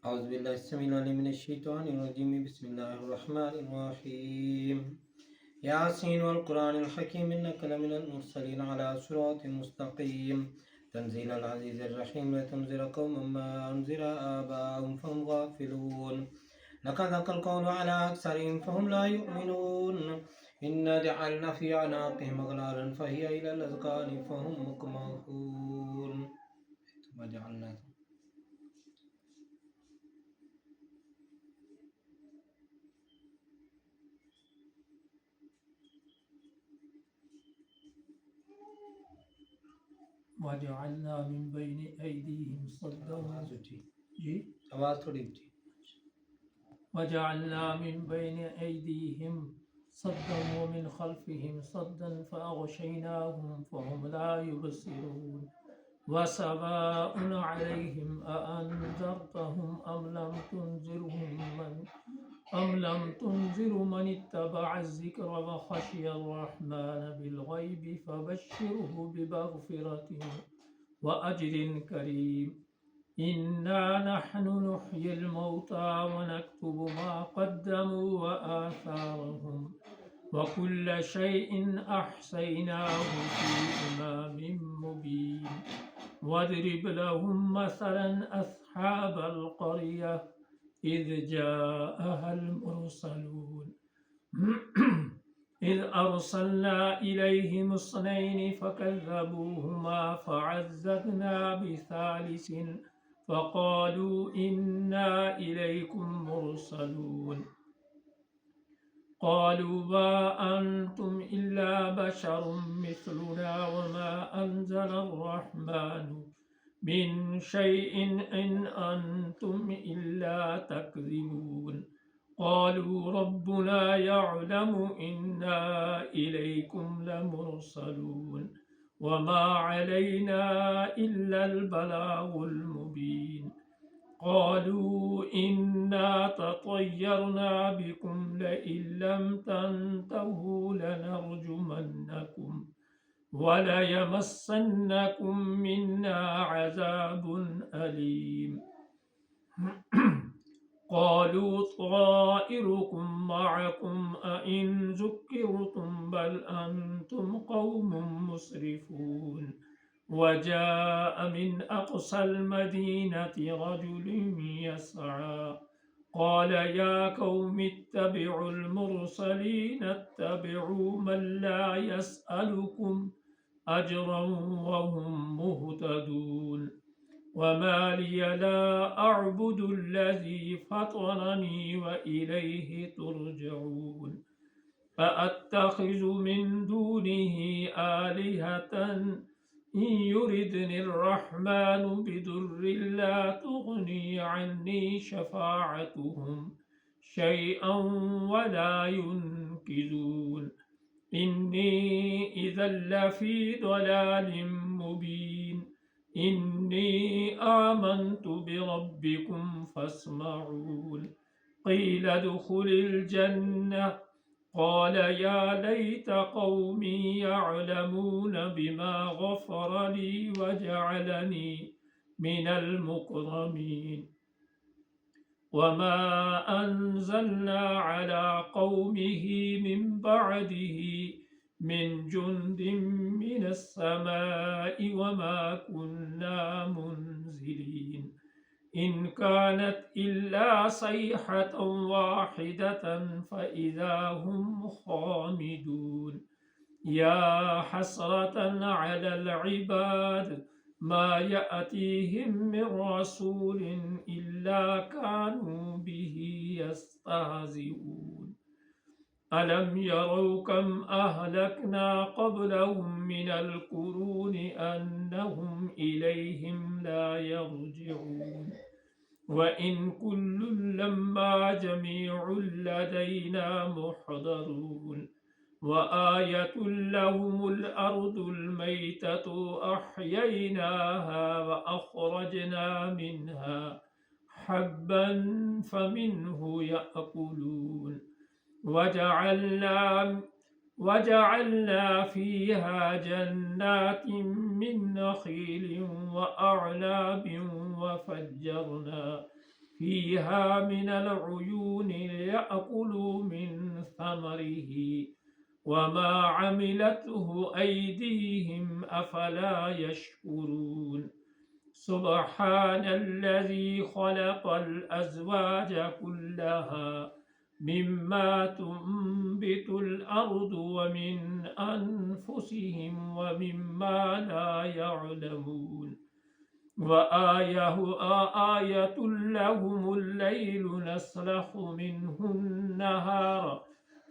أعوذ بالله السميع العليم من الشيطان الرجيم بسم الله الرحمن الرحيم ياسين والقرآن الحكيم إنك لمن المرسلين على صراط مستقيم تنزيل العزيز الرحيم لتنذر قوما ما أنذر آباءهم فهم غافلون لقد حق القول على أكثرهم فهم لا يؤمنون إنا جعلنا في أعناقهم أغلالا فهي إلى الأذقان فهم مقمحون ثم جعلنا وجعلنا من بين أيديهم صدا आवाज थोड़ी ऊंची وجعلنا من بين أيديهم صدا ومن خلفهم صدا فأغشيناهم فهم لا يبصرون وسواء عليهم أأنذرتهم أم لم تنذر من اتبع الذكر وخشي الرحمن بالغيب فبشره بمغفرة وأجر كريم إنا نحن نحيي الموتى ونكتب ما قدموا وآثارهم وكل شيء أحصيناه في إمام مبين واضرب لهم مثلا أصحاب القرية إذ جاءها المرسلون إذ أرسلنا إليهم اثنين فكذبوهما فعززنا بثالث فقالوا إنا إليكم مرسلون قالوا ما أنتم إلا بشر مثلنا وما أنزل الرحمن من شيء إن أنتم إلا تكذبون قالوا ربنا يعلم إنا إليكم لمرسلون وما علينا إلا البلاغ المبين قالوا إنا تطيرنا بكم لئن لم تنتهوا لنرجمنكم وليمسنكم منا عذاب أليم قالوا طائركم معكم أئن ذكرتم بل أنتم قوم مسرفون وجاء من أقصى المدينة رجل يسعى قال يا قوم اتبعوا المرسلين اتبعوا من لا يسألكم أجرا وهم مهتدون وما لي لا أعبد الذي فطرني وإليه ترجعون فأتخذ من دونه آلهة إن يردني الرحمن بضر لا تغني عني شفاعتهم شيئا ولا ينقذون إني إذا لفي ضلال مبين إني آمنت بربكم فاسمعون قيل ادخل الجنة قال يا ليت قومي يعلمون بما غفر لي وجعلني من المكرمين وما أنزلنا على قومه من بعده من جند من السماء وما كنا منزلين إن كانت إلا صيحة واحدة فإذا هم خامدون يا حسرة على العباد ما يأتيهم من رسول إلا كانوا به يستهزئون ألم يروا كم أهلكنا قبلهم من القرون أنهم إليهم لا يرجعون وإن كل لما جميع لدينا محضرون وآية لهم الأرض الميتة أحييناها وأخرجنا منها حبا فمنه يأكلون وجعلنا فيها جنات من نخيل وأعناب وفجرنا فيها من العيون ليأكلوا من ثمره وما عملته أيديهم أفلا يشكرون سبحان الذي خلق الأزواج كلها مما تنبت الأرض ومن أنفسهم ومما لا يعلمون وآية لهم الليل نسلخ منه النهار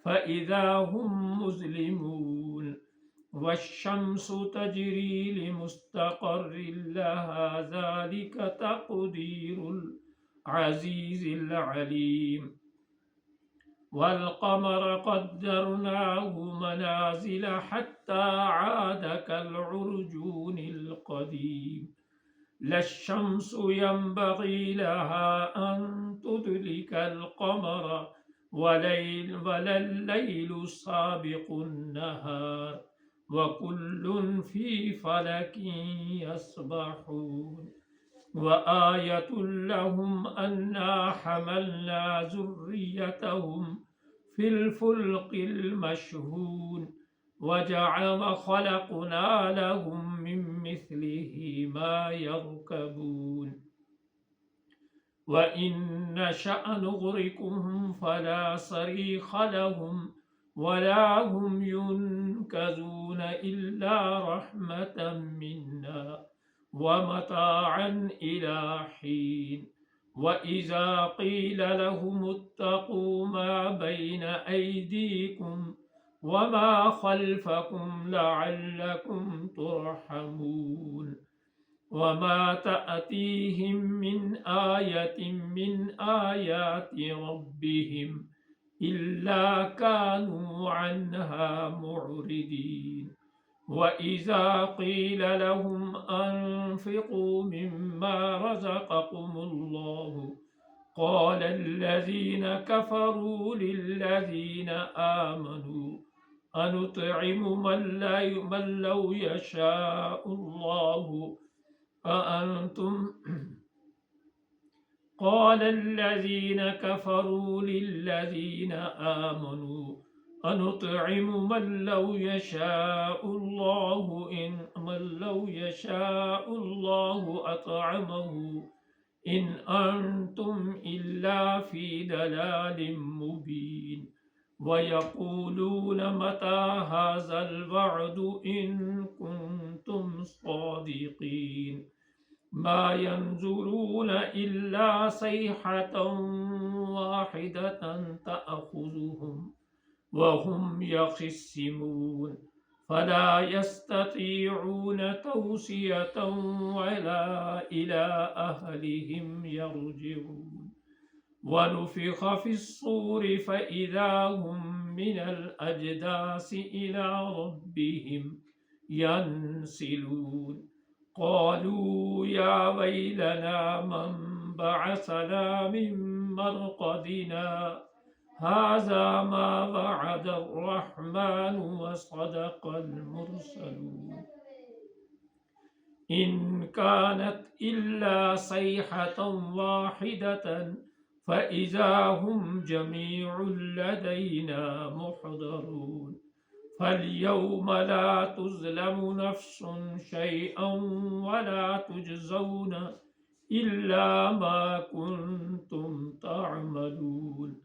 فإذا هم مظلمون والشمس تجري لمستقر لها ذلك تقدير العزيز العليم والقمر قدرناه منازل حتى عاد كالعرجون القديم لا الشمس ينبغي لها أن تدرك القمر ولا الليل سابق النهار وكل في فلك يسبحون وآية لهم أنا حملنا ذريتهم في الفلك المشحون خلقنا لهم من مثله ما يركبون وإن نشأ نغرقهم فلا صريخ لهم ولا هم ينقذون إلا رحمة منا ومتاعا إلى حين وإذا قيل لهم اتقوا ما بين أيديكم وما خلفكم لعلكم ترحمون وما تأتيهم من آية من آيات ربهم إلا كانوا عنها معرضين وإذا قيل لهم أنفقوا مما رزقكم الله قال الذين كفروا للذين آمنوا أنطعم من لو يشاء الله قال الذين كفروا للذين آمنوا أنطعم من لو يشاء الله أطعمه إن أنتم إلا في ضلال مبين ويقولون متى هذا الوعد إن كنتم صادقين ما ينظرون إلا صيحة واحدة تأخذهم وهم يخصمون فلا يستطيعون توصية ولا إلى أهلهم يرجعون ونفخ في الصور فإذا هم من الأجداث إلى ربهم ينسلون قالوا يا ويلنا من بعثنا من مرقدنا هذا ما وعد الرحمن وصدق المرسلون إن كانت إلا صيحة واحدة فإذا هم جميع لدينا محضرون فاليوم لا تظلم نفس شيئا ولا تجزون إلا ما كنتم تعملون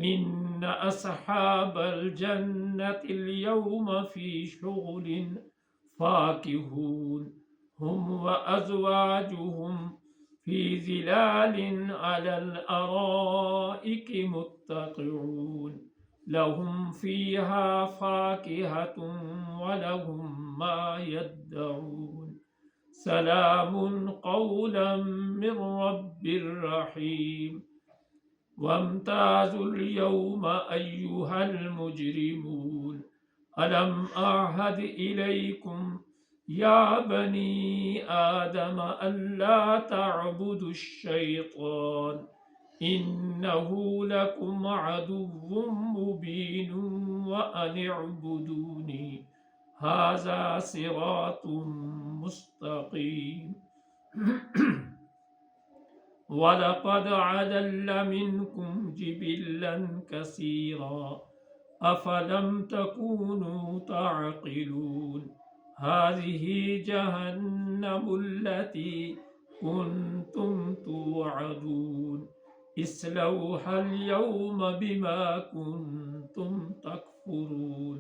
إن أصحاب الجنة اليوم في شغل فاكهون هم وأزواجهم في ظلال على الأرائك متقعون لهم فيها فاكهة ولهم ما يدعون سلام قولا من رب رحيم وامتازوا اليوم أيها المجرمون ألم أعهد إليكم يا بني آدم ألا تعبدوا الشيطان إنه لكم عدو مبين وأن اعبدوني هذا صراط مستقيم वलक़द अदल्ल मिनकुम जिबिल्लन कसीरा अफलम तकूनू ताक़िलून हाज़िही जहन्नमुल्लती कुन्तुम तुअदून इस्लौहल यौम बिमा कुन्तुम तकफुरून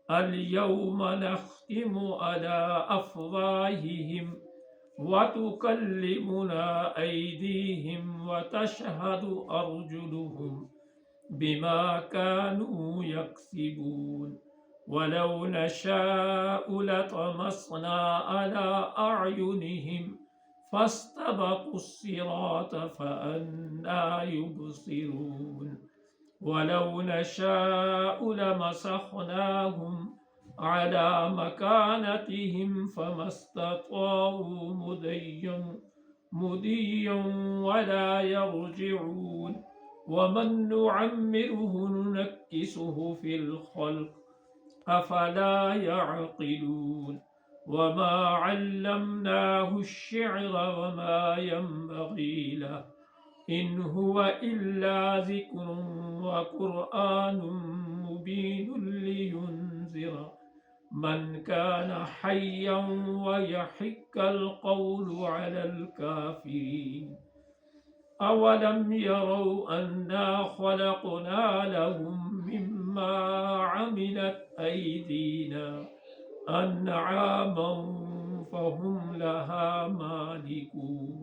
अल यौम नख्तिमु अला अफ़वाहिहिम वतुकल्लिमुना ऐदीहिम वतशहदु अर्जुलुहुम बिमा कानू यक्सिबून वलौ नशाअ लतमस्ना अला अयुनिहिम फस्तबक़ु स्सिरात फअन्ना युबसिरून वलौ नशाअ लमसख़नाहुम अला मकानतिहिम फमस्तताअू मुदिय्यन वला यरजिऊन वमन नुअम्मिरहु नुनक्किसहु फिल खल्क़ अफला यअक़िलून वमा अल्लमनाहु अश्शिअर वमा यंबग़ी लहु इन हुवा इल्ला ज़िक्रुन व क़ुरआनुम मुबीनुन लियुनज़िरा मन कान हय्यन व यहिक्कल क़ौलु अलल काफ़िरीन अवलम यरौ अन्ना ख़लक़ना लहुम मिम्मा अमिलत ऐदीना अन्आमन फहुम लहा मालिकून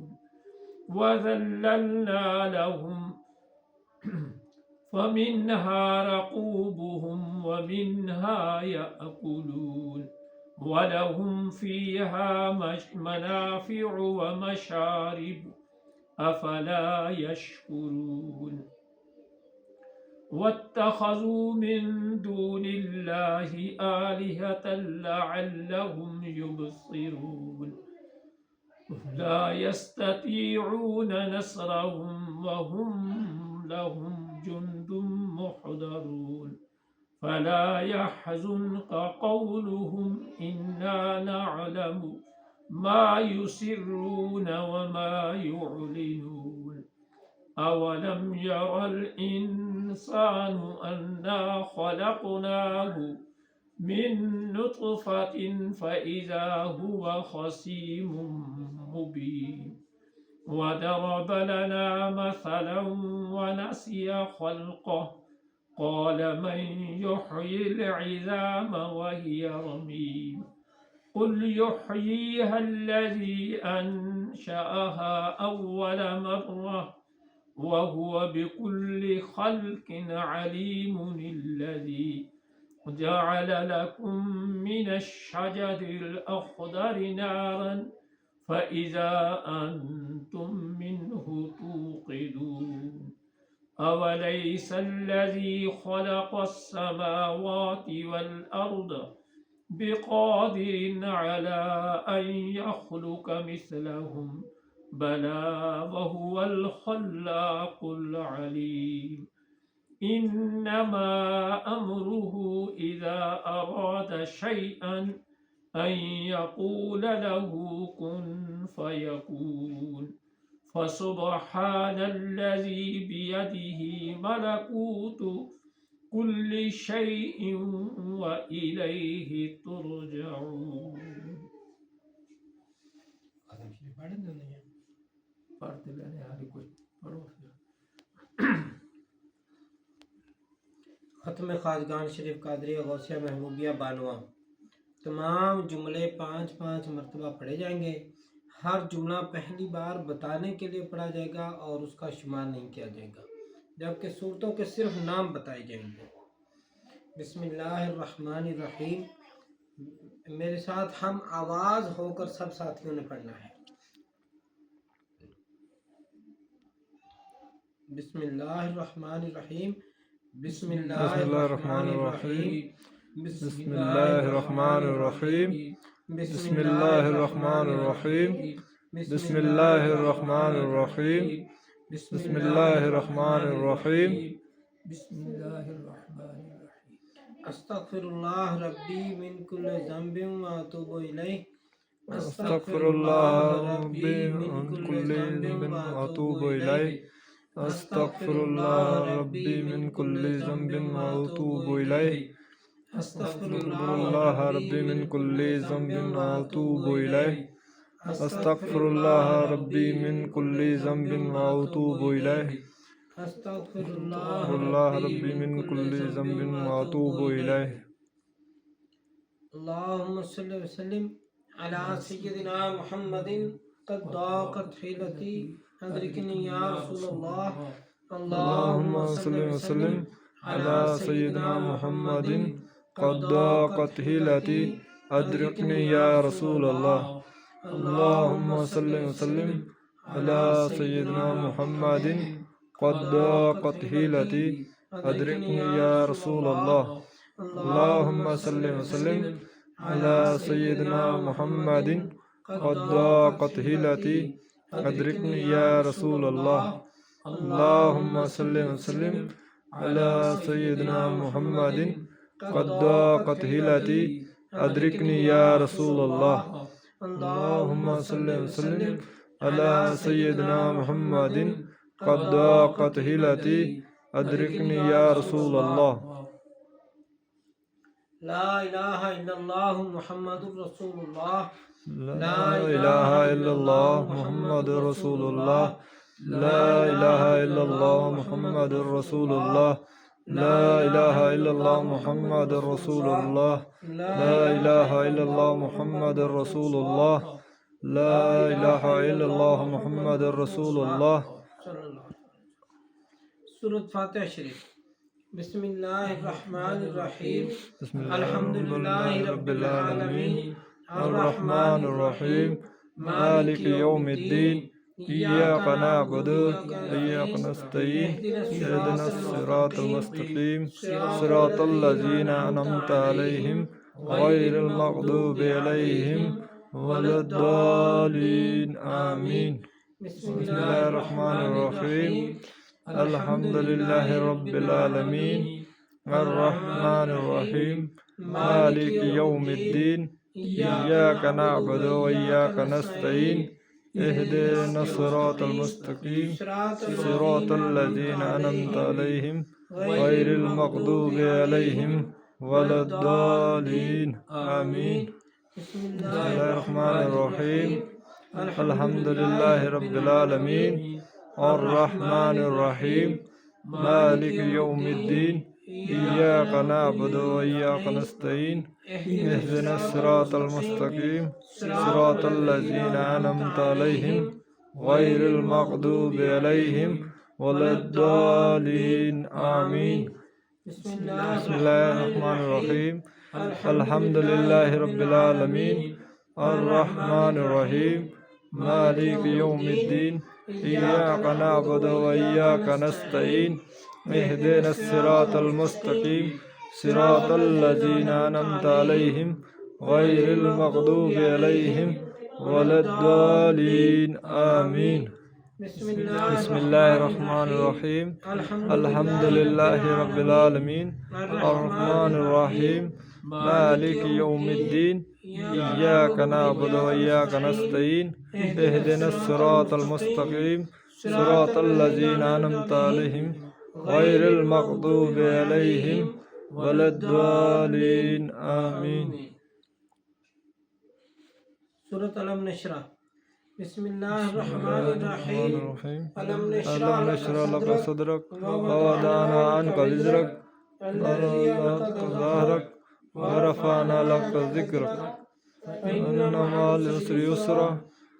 वज़ल्ललना लहुम फमिन्हा रकूबुहुम वमिन्हा यअकुलून वलहुम फ़ीहा मनाफ़िअु वमशारिब अफला यशकुरून वत्तख़ज़ू मिन दूनिल्लाहि आलिहतन लअल्लहुम युबसिरून ला यस्ततीऊन नस्रहुम वहुम लहुम जुन्दुम मुहदरून फला यहज़ुनक क़ौलुहुम इन्ना नअलमु मा युसिर्रून वमा युअलिनून अवलम यरल इंसानु अन्ना ख़लक़नाहु मिन नुत्फ़तिन फ़इज़ा हुवा ख़सीमुम मुबीन वदरब लना मसलन वनसिय ख़ल्क़ह क़ाल मन युह्यिल इज़ाम वहिय रमीम क़ुल युह्यीहा अल्लज़ी अंशअहा अव्वल मर्रह वहुव बिकुल्लि ख़ल्क़िन अलीमुन अल्लज़ी जअल लकुम मिनश्शजरिल अख़दरि नारन फ़इज़ा अंतुम मिन्हु तूक़िदून अवलैसल्लज़ी ख़लक़स्समावाति वल अर्द बिक़ादिरिन अला अन यख़्लुक़ मिस्लहुम बला वहुवल ख़ल्लाक़ुल अलीम इन्नमा अम्रुहु इज़ा अराद शैअन अन यक़ूल लहु कुन फ़यकून फ़सुब्हानल्लज़ी बियदिही मलकूतु कुल्लि शैइन व इलैहि तुरजऊन। ख़त्म ख़ाज़गान शरीफ कादरिया गौसिया महबूबिया बानवा। तमाम जुमले 5-5 मरतबा पढ़े जाएंगे। हर जुमला पहली बार बताने के लिए पढ़ा जाएगा और उसका शुमार नहीं किया जाएगा, जबकि सूरतों के सिर्फ नाम बताए जाएंगे। बिस्मिल्लाहिर्रहमानिर्रहीम। मेरे साथ हम आवाज़ होकर सब साथियों ने पढ़ना है। बिस्मिल्लाहिर्रहमानिर्रहीम। बिस्मिल्लाहिर्रहमानिर्रहीम। बिस्मिल्लाहिर्रहमानिर्रहीम। बिस्मिल्लाहिर्रहमानिर्रहीम। बिस्मिल्लाहिर्रहमानिर्रहीम। बिस्मिल्लाहिर्रहमानिर्रहीम। अस्तग़फिरुल्लाह रब्बी मिन कुल्लि ज़ंबिन व अतूबु इलैह अस्तगफिरुल्लाह रब्बी मिन कुल्ली ज़ंबिन व अतूबु इलैह अस्तगफिरुल्लाह रब्बी मिन कुल्ली ज़ंबिन व अतूबु इलैह अस्तगफिरुल्लाह रब्बी मिन कुल्ली ज़ंबिन व अतूबु इलैह अस्तगफिरुल्लाह रब्बी मिन कुल्ली ज़ंबिन व अतूबु इलैह अस्तगफिरुल्लाह रब्बी मिन कुल्ली ज़ंबिन व अतूबु इलैह। अल्लाहुम्मा सल्लि व सल्लिम अला सय्यिदिना मुहम्मदिन क़द दाक़त हिलती अदरिकनी या रसूलल्लाह। अल्लाहुम्मा सल्लि व सल्लिम अला सय्यिदिना मुहम्मदिन क़द दाक़त हिलती अदरिकनी या रसूलल्लाह। अल्लाहुम्मा सल्लि व सल्लिम अला सय्यिदिना मुहम्मदिन क़द दाक़त हिलती अदरिकनी या रसूलल्लाह। अल्लाहुम्मा सल्लि व सल्लिम अला सय्यिदिना मुहम्मदिन क़द दाक़त हिलती अदरिकनी या रसूलल्लाह। अल्लाहुम्मा सल्लि व सल्लिम अला सय्यिदिना मुहम्मदिन क़द दाक़त हिलती अदरिकनी या रसूलल्लाह। अल्लाहुम्मा सल्लि व सल्लिम अला सय्यिदिना मुहम्मदिन क़द दाक़त हिलती अदरिकनी या रसूलल्लाह। ला इलाहा इल्लल्लाह मुहम्मदुर रसूलुल्लाह। ला इलाहा इल्लल्लाह मुहम्मदुर रसूलुल्लाह। ला इलाहा इल्लल्लाह मुहम्मदुर रसूलुल्लाह। ला इलाहा इल्लल्लाह मुहम्मदुर रसूलुल्लाह। ला इलाहा इल्लल्लाह मुहम्मदुर रसूलुल्लाह। ला इलाहा इल्लल्लाह मुहम्मदुर रसूलुल्लाह। सूरत फातिहा शरीफ। बिस्मिल्लाहिर्रहमानिर्रहीम। अल्हम्दुलिल्लाहि रब्बिल आलमीन अर्रहमानिर रहीम मालिकि यौमिद्दीन इय्याका नअबुदु व इय्याका नस्तईन इहदिनस सिरातल मुस्तकीम सिरातल लज़ीना अनअमता अलैहिम गैरिल मग़दूबि अलैहिम वलद्दालीन आमीन। बिस्मिल्लाहिर रहमानिर रहीम अल्हम्दुलिल्लाहि रब्बिल आलमीन अर्रहमानिर रहीम मालिकि यौमिद्दीन इय्याका नअबुदु व इय्याका नस्तईन इहदिनस सिरातल मुस्तकीम सिरातल लज़ीना अनअमता अलैहिम गैरिल मग़दूबि अलैहिम वलद्दालीन आमीन। बिस्मिल्लाहिर रहमानिर रहीम अल्हम्दुलिल्लाहि रब्बिल आलमीन अर्रहमानिर रहीम मालिकि यौमिद्दीन इय्याका नअबुदु व इय्याका नस्तईन इहदिनस सिरातल मुस्तकीम सिरातल लज़ीना अनअमता अलैहिम गैरिल मग़दूबि अलैहिम वलद्दालीन आमीन। बिस्मिल्लाहिर रहमानिर रहीम अल्हम्दुलिल्लाहि रब्बिल आलमीन अर्रहमानिर रहीम मालिकि यौमिद्दीन इय्याका नअबुदु व इय्याका नस्तईन इहदिनस सिरातल मुस्तकीम सिरातल लज़ीना अनअमता अलैहिम गैरिल मग़दूबि अलैहिम वलद्दालीन आमीन। बिस्मिल्लाहिर रहमानिर रहीम अल्हम्दुलिल्लाहि रब्बिल आलमीन अर्रहमानिर रहीम मालिकि यौमिद्दीन इय्याका नअबुदु व इय्याका नस्तईन इहदिनस सिरातल मुस्तकीम सिरातल लज़ीना अनअमता अलैहिम गैरिल मग़दूबि अलैहिम वलद्दालीन आमीन। सूरत अलम नशरा। बिस्मिल्लाहिर्रहमानिर्रहीम अलम नशरा लक सदरक व वदअना अन्का विज़रक व रफ़अना लक ज़िक्रक इन्न मअल उसरि युस्रा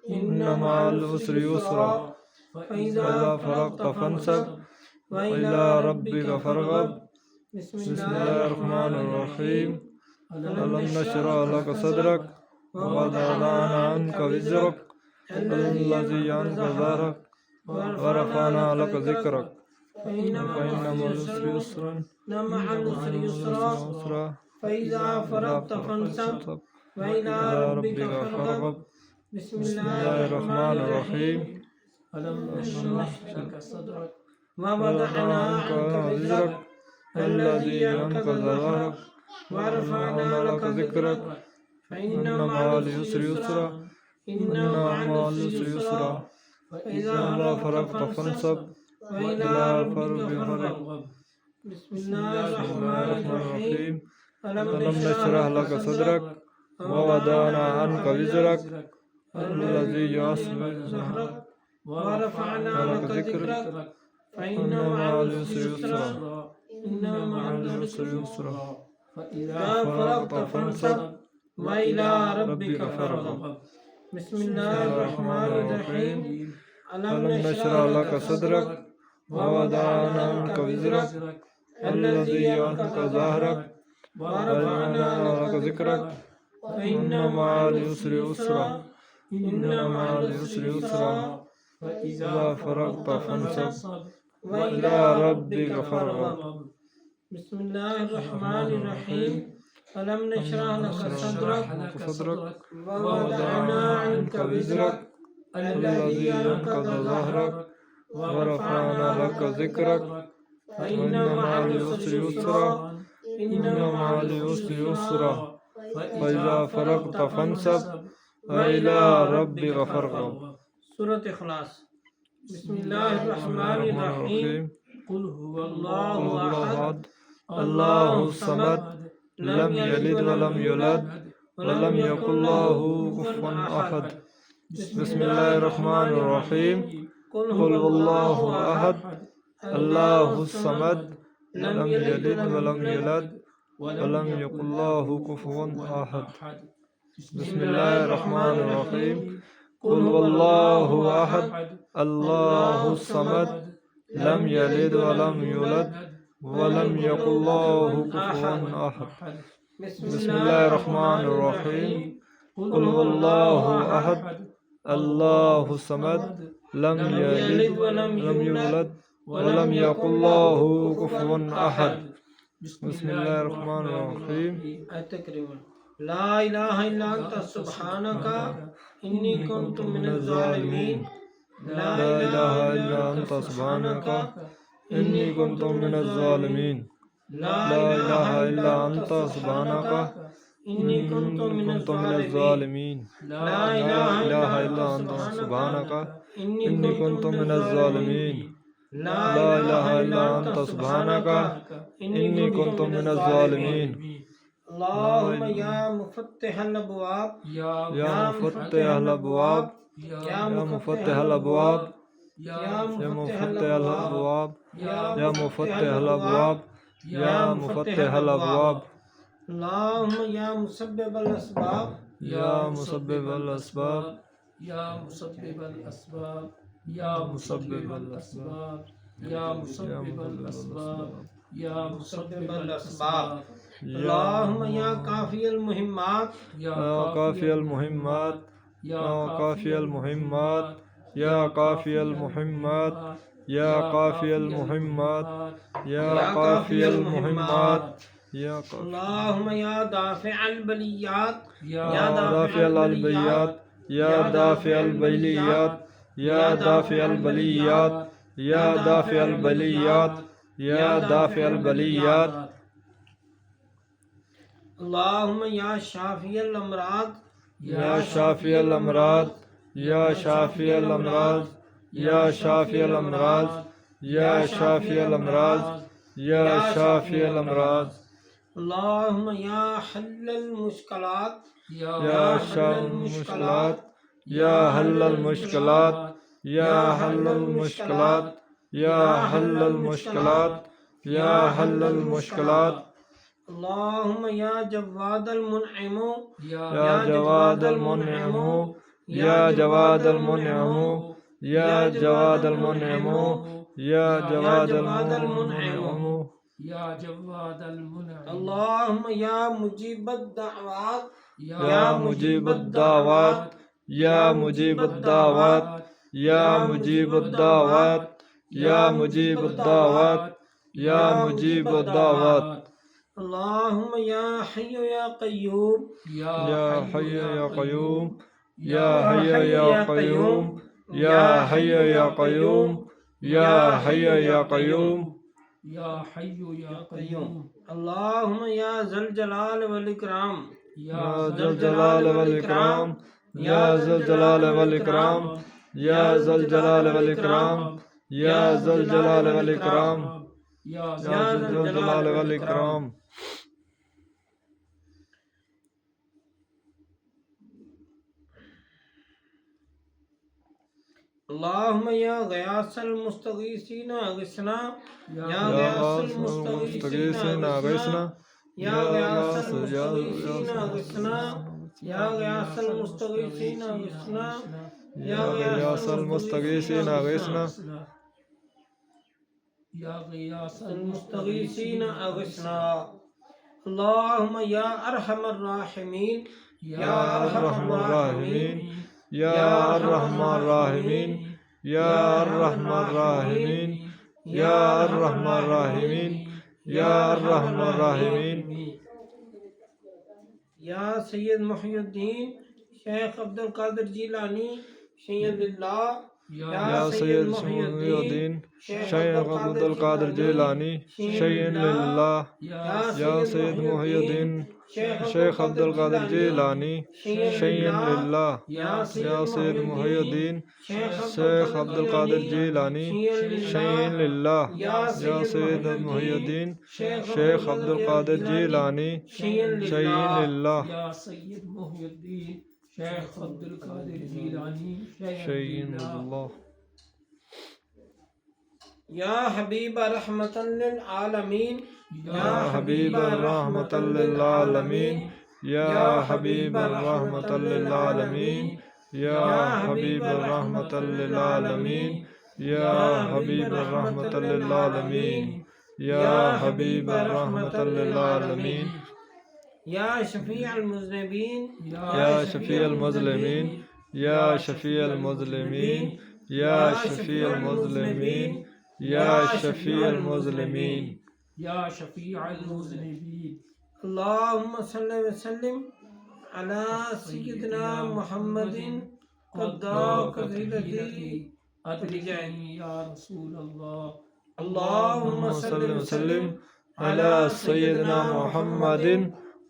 इन्न मअल उसरि युस्रा फ़इज़ा फ़रग़त फ़ंसब व इला रब्बिका फ़रग़ब। बिस्मिल्लाहिर रहमानिर रहीम अलम नशरा लक सदरक व वदअना अन्का विज़रक अल्लज़ी अन्क़ज़ ज़हरक व रफ़अना लक ज़िक्रक फ़इन्न मअल उसरि युस्रन फ़इज़ा फ़रग़त फ़ंसब व इला रब्बिका फ़रग़ब। बिस्मिल्लाहिर रहमानिर रहीम अलम नशरह लक सदरक व वदअना अन्का विज़रक अल्लज़ी अन्क़ज़ ज़हरक व रफ़अना लक ज़िक्रक فإن مع العسر يسرا إن مع العسر يسرا فإذا فرغت فانصب وإلى ربك فارغب بسم الله الرحمن الرحيم ألم نشرح لك صدرك ووضعنا عنك وزرك الذي يصبر ظهرك ورفعنا لك ذكرك فإن مع العسر يسرا إن مع العسر يسرا فإذا فرغت فانصب وإلى ربك فارغب بسم الله الرحمن الرحيم ألم نشرح لك صدرك ووضعنا عنك وزرك الذي أنقض ظهرك ورفعنا لك ذكرك فإن مع العسر يسرا إن مع العسر يسرا فإذا فرغت فانصب وإلى ربك فارغب بسم الله الرحمن الرحيم ألم نشرح لك صدرك ووضعنا عنك وزرك الذي أنقض ظهرك ورفعنا لك ذكرك فإن مع العسر يسرا إن مع العسر يسرا فإذا فرغت فانصب وإلى ربك فارغب سورة إخلاص بسم الله الرحمن الرحيم قل هو الله أحد الله الصمد لم يلد ولم يولد ولم يكن له كفوا أحد بسم الله الرحمن الرحيم قل هو الله أحد الله الصمد لم يلد ولم يولد ولم يكن له كفوا أحد بسم الله الرحمن الرحيم قل هو الله أحد الله الصمد لم يلد ولم يولد ولم يكن له كفوا أحد بسم الله الرحمن الرحيم قل هو الله أحد الله الصمد لم يلد ولم يولد ولم يكن له كفوا أحد بسم الله الرحمن الرحيم التكريم لا إله إلا أنت سبحانك إني كنت من الظالمين لا إله إلا أنت سبحانك إني كنت من الظالمين لا إله إلا أنت سبحانك إني كنت من الظالمين لا إله إلا أنت سبحانك إني كنت من الظالمين لا إله إلا أنت سبحانك إني كنت من الظالمين اللهم يا مفتح الأبواب يا مفتح الأبواب يا مفتح الأبواب يا مفتح الأبواب يا مفتح الأبواب يا مفتح الأبواب اللهم يا مسبب الأسباب يا مسبب الأسباب يا مسبب الأسباب يا مسبب الأسباب يا مسبب الأسباب يا مسبب الأسباب اللهم يا كافي المهمات يا كافي المهمات يا كافي المهمات يا كافي المهمات يا كافي المهمات يا كافي المهمات يا اللهم يا دافع البليات يا دافع البليات يا دافع البليات يا دافع البليات يا دافع البليات يا دافع البليات اللهم يا شافي الأمراض يا شافي الأمراض يا شافي الأمراض يا شافي الأمراض يا شافي الأمراض يا شافي الأمراض اللهم يا حل المشكلات يا حل المشكلات يا حل المشكلات يا حل المشكلات يا حل المشكلات يا حل المشكلات اللهم يا جواد المنعم يا جواد المنعم يا جواد المنعم يا جواد المنعم يا جواد المنعم يا جواد المنعم اللهم يا مجيب الدعوات يا مجيب الدعوات يا مجيب الدعوات يا مجيب الدعوات يا مجيب الدعوات يا مجيب الدعوات اللهم يا حي يا قيوم يا حي يا قيوم يا حي يا قيوم يا حي يا قيوم يا حي يا قيوم يا حي يا قيوم اللهم يا ذا الجلال والإكرام या ज़ल जलाल वल इकराम, या ज़ल जलाल वल इकराम, या ज़ल जलाल वल इकराम, या ज़ल जलाल वल इकराम, या या ज़ल जलाल वल इकराम। अल्लाहुम्मा या गयासल मुस्तगीसीन अगिसना, या या गयासल गास मुस्तगीसीन मुस्तगीसीन अगिसना, अगिसना, या गयासल या मुस्तगीसीन अगिसना, या गयासल मुस्तगीसीन अगिसना, या गयासल मुस्तगीसीन अगिसना, या गयासल मुस्तगीसीन अगिसना। अल्लाहुम्मा या अरहमर राहिमीन, या अर्रहमर राहिमीन, या अर्रहमर राहिमीन, या अर्रहमर राहिमीन, या अर्रहमर राहिमीन, या अर्रहमर राहिमीन। या सैयद मुहियुद्दीन शेख अब्दुल कादिर जिलानी शय्यदुल्लाह, या सैयद मुहियुद्दीन शेख अब्दुल कादिर जिलानी शय्यदुल्लाह, या सैयद मुहियुद्दीन शेख अब्दुल कादिर जिलानी शय्यदुल्लाह, या सैयद मुहियुद्दीन शेख अब्दुल कादिर जिलानी शय्यदुल्लाह, या सैयद मुहियुद्दीन शेख अब्दुल कादिर जिलानी शय्यदुल्लाह, या सैयद मुहियुद्दीन शेख अब्दुल कादिर जिलानी शय्यदुल्लाह। या हबीब रहमतन लिल आलमीन, या हबीब रहमतल लिल आलमीन, या हबीब रहमतल लिल आलमीन, या हबीब रहमतल लिल आलमीन, या हबीब रहमतल लिल आलमीन, या हबीब रहमतल लिल आलमीन। या शफी अल मुज़निबीन, या शफी अल मुज़लिमीन, या शफी अल मुज़लिमीन, या शफी अल मुज़लिमीन, या शफी अल मुज़लिमीन। या शफीअल मुज़निबीन। अल्लाहुम्मा सल्लि व सल्लिम अला सय्यिदिना मुहम्मदिन क़द्दाक़तिलती अदरिकनी या रसूल अल्लाह। अल्लाहुम्मा सल्लि व सल्लिम अला सय्यिदिना मुहम्मदिन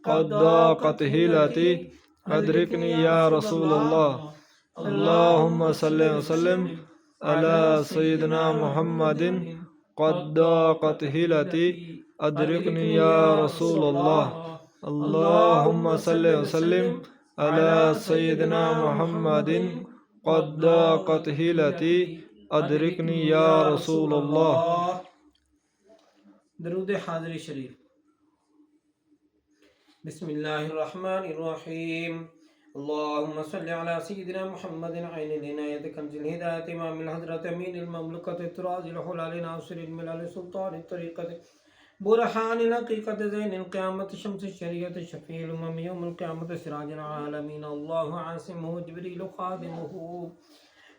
क़द्दाक़तिलती अदरिकनी या रसूल अल्लाह। अल्लाहुम्मा सल्लि व सल्लिम अला सय्यिदिना मुहम्मदिन क़द्दाक़तिलती अदरिकनी या रसूल अल्लाह। अल्लाहुम्मा सल्लि व सल्लिम अला सय्यिदिना मुहम्मदिन क़द्दाक़तिलती अदरिकनी या रसूल अल्लाह। दरूद हाज़िरी शरीफ। बिस्मिल्लाहिर्रहमानिर्रहीम। अल्लाहुम्मा सल्लि अला सय्यिदिना मुहम्मदिन ऐनिल इनायति कंज़िल हिदायति इमामिल हज़रत अमीनिल ममलकति तराजिल हुलाल नासिरिल मिलल सुल्तानित तरीक़ति बुरहानिल हक़ीक़ति ज़ैनिल क़ियामति शम्सिश शरीअति शफ़ीइल उम्म यौमिल क़ियामति सिराजिल आलमीन। अल्लाहु आसिमुहु जिब्रीलु ख़ादिमुहु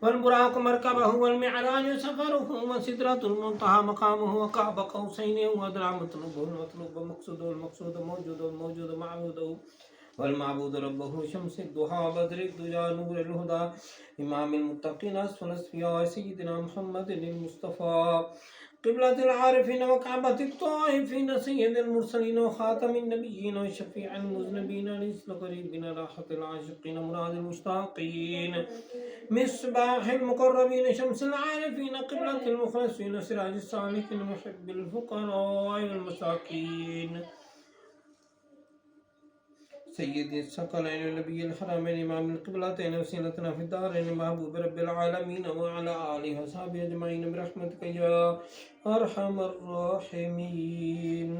वल बुराक़ु मरकबहु वल मिअराजु सफ़रुहु व सिदरतुल मुंतहा मक़ामुहु व क़ाब क़ौसैनि व अदना मतलूबुल मतलूब व मक़सूदुल मक़सूद मौजूदुल मौजूद माबूदुहु वल माबूद रब्बहु शम्सिद दुहा बद्रिद दुजा नूरिल हुदा इमामिल मुत्तक़ीन अस्फ़ल अस्फ़िया सय्यिदिना मुहम्मदिन मुस्तफ़ा क़िबलतिल आरिफ़ीन व कअबतित ताइफ़ीन सय्यिदिल मुरसलीन व ख़ातमिन नबिय्यीन व शफ़ीअल मुज़निबीन अनीसल क़रीबीन राहतिल आशिक़ीन मुरादिल मुश्ताक़ीन मिस्बाहिल मुक़र्रबीन शम्सिल आरिफ़ीन क़िबलतिल मुख़लसीन सिराजिस सालिकीन मुहिब्बिल फ़ुक़राइ वल मसाकीन सय्यदी सकलैन नबिय्यिल हरमैन इमामिल क़िबलतैन वसीलतना फ़िद दारैन महबूब रब्बिल आलमीन व अला आलिहि व सहबिहि अजमईन बिरहमतिका या अरहमर राहिमीन।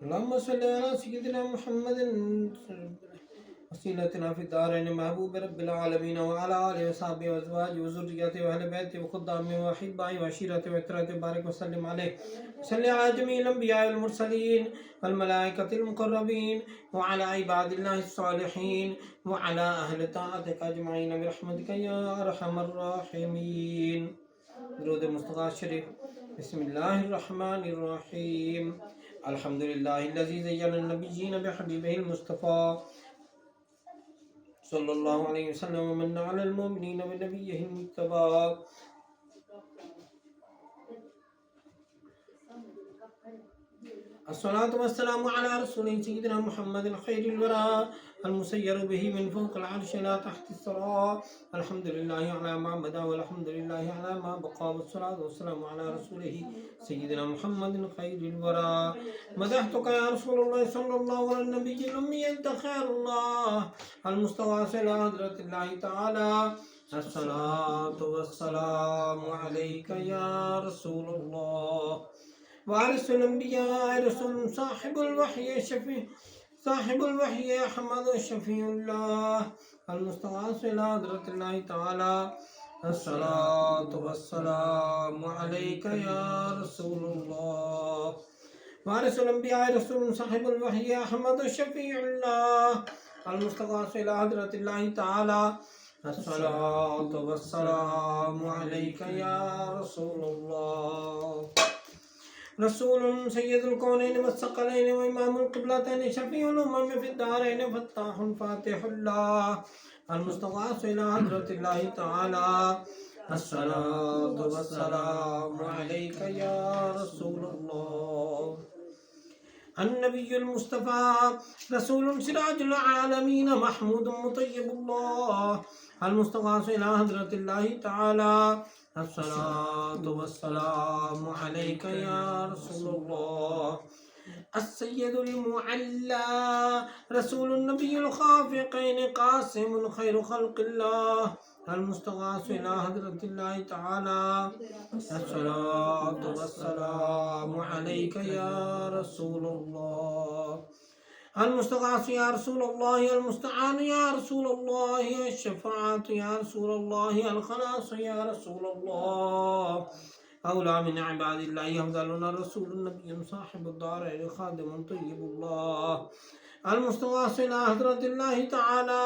अल्लाहुम्मा सल्लि अला सय्यिदिना मुहम्मदिन वसीलतना फ़िद दारैन महबूब रब्बिल आलमीन व अला आलिहि व सहबिहि व अज़वाजिहि व ज़ुर्रिय्यतिहि व अहलि बैतिहि व ख़ुद्दामिहि व अहिब्बाइहि व अशीरतिहि व इतरतिहि बारिक व सल्लिम अलैहि व सल्लि अला जमीइल अंबियाइ वल मुरसलीन वल मलाइकतिल मुक़र्रबीन व अला इबादिल्लाहिस सालिहीन व अला अहलि ताअतिका अजमईन बिरहमतिका या अरहमर राहिमीन। दुरूद मुस्तफ़ा शरीफ। बिस्मिल्लाहिर्रहमानिर्रहीम। अल्हम्दुलिल्लाहिल्लज़ी ज़य्यना नबिय्यीन बिहबीबिहिल मुस्तफ़ा सल्लल्लाहु अलैहि वसल्लम व मन्ना अलल मुमिनीन बिनबिय्यिहिल मुज्तबा। अस्सलातु वस्सलामु अला रसूलिना सय्यिदिना मुहम्मदिन खैरिल वरा المسير به من فوق العرش لا تحت الثرى الحمد لله على ما بدا والحمد لله على ما بقى والصلاة والسلام على رسوله سيدنا محمد خير الورى مدحتك يا رسول الله صلى الله على النبي الأمي أنت خير الله المستغاث إلى حضرة الله تعالى الصلاة والسلام عليك يا رسول الله وارث الأنبياء رسول صاحب الوحي الشفيع صاحب الوحي أحمد شفيع الله المستغاث إلى حضرة الله تعالى الصلاة والسلام عليك يا رسول الله وارث الأنبياء رسول صاحب الوحي أحمد شفيع الله المستغاث إلى حضرة الله تعالى الصلاة والسلام عليك يا رسول الله رسول سيد الكونين والثقلين وإمام القبلتين شفيع الأمم في الدارين فتاح فاتح الله المستغاث إلى حضرة الله تعالى الصلاة والسلام عليك يا رسول الله النبي المصطفى رسول سراج العالمين محمود مطيب الله المستغاث إلى حضرة الله تعالى الصلاة والسلام عليك يا رسول الله السيد المعلى رسول النبي الخافقين قاسم الخير خلق الله المستغاث إلى حضرة الله تعالى الصلاة والسلام عليك يا رسول الله المستغاث يا رسول الله المستعان يا رسول الله الشفاعة يا رسول الله الخلاص يا رسول الله أولى من عباد الله أفضلنا رسول النبي صاحب الدارين خادم طيب الله المستغاث إلى حضرة الله تعالى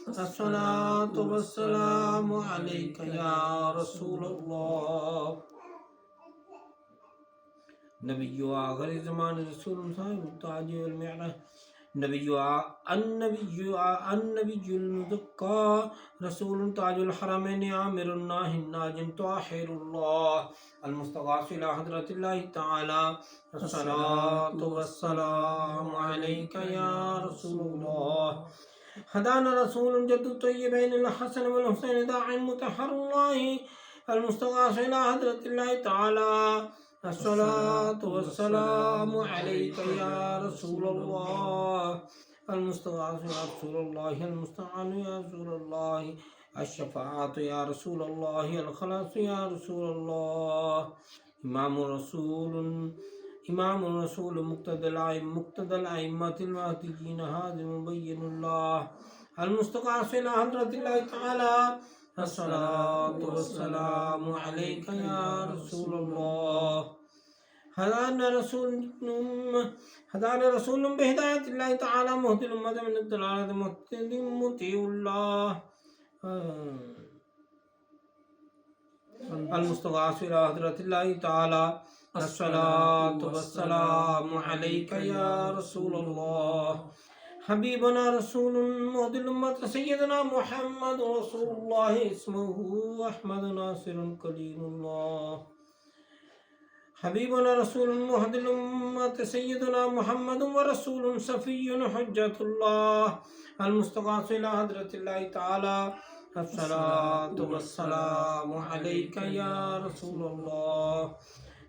الصلاة والسلام عليك يا رسول الله نبي آخر زمان رسول صاحب التاج والمعرة النبي المزكى رسول تاج الحرمين عامر الناهي الناجم طاهر الله المستغاث إلى حضرة الله تعالى الصلاة والسلام عليك يا رسول الله هدانا رسول جد الطيبين الحسن والحسين داعي مطهر الله المستغاث إلى حضرة الله تعالى الصلاة والسلام عليك يا رسول الله المستغاث يا رسول الله المستعان يا رسول الله الشفاعة يا رسول الله الخلاص يا رسول الله إمام الرسول مقتدى الأئمة المهديين هذا مبين الله المستغاث إلى حضرة الله تعالى الصلاة والسلام عليك يا رسول الله هدانا رسول بهداية الله تعالى مهدي الأمة من الضلالة مطيع الله المستغاث إلى حضرة الله تعالى الصلاة والسلام عليك يا رسول الله حبيبنا رسول مهدي الأمة سيدنا محمد رسول الله اسمه أحمد ناصر كليم الله حبيبنا رسول مهدي الأمة سيدنا محمد ورسول صفي حجة الله المستغاث إلى حضرة الله تعالى الصلاة والسلام عليك يا رسول الله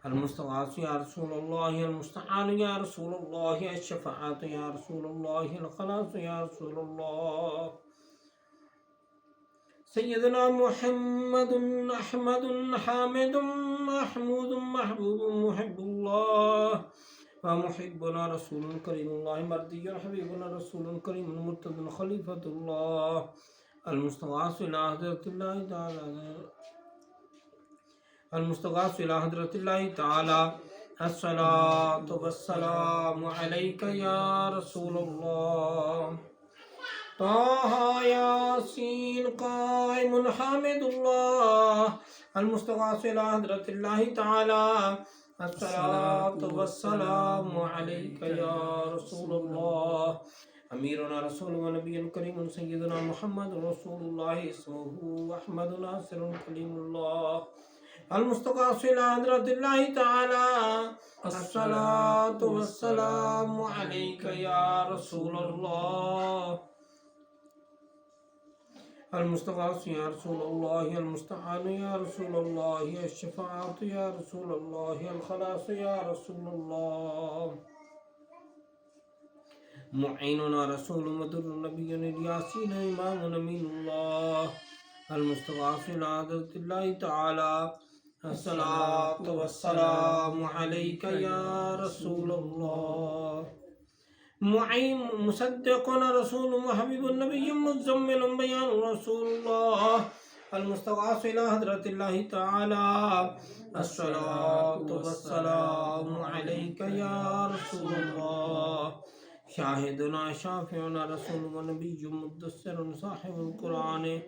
المستغاث يا رسول الله المستعان يا رسول الله الشفاعة يا رسول الله الخلاص يا رسول الله سيدنا محمد أحمد حامد محمود محبوب محب الله ومحبنا رسول كريم الله مرضي حبيبنا رسول كريم مرتضى خليفة الله المستغاث إلى حضرة الله تعالى المستغاث إلى حضرة الله تعالى الصلاة والسلام عليك يا رسول الله طه ياسين قائم حامد الله المستغاث إلى حضرة الله تعالى الصلاة والسلام عليك يا رسول الله أميرنا رسول ونبي كريم سيدنا محمد رسول الله اسمه أحمد ناصر كليم الله المستقاص إلى حضرة الله تعالى الصلاة والسلام عليك يا رسول الله المستغاث يا رسول الله المستعان يا رسول الله الشفاعة يا رسول الله الخلاص يا رسول الله معيننا رسول مدر نبي الياسين إمام أمين الله المستغاث إلى حضرة الله تعالى الصلاة والسلام عليك يا رسول الله معين مصدقنا رسول وحبيب النبي مزمل بيان رسول الله المستغاث إلى حضرة الله تعالى الصلاة والسلام عليك يا رسول الله شاهدنا شافعنا رسول ونبي مدثر صاحب القرآن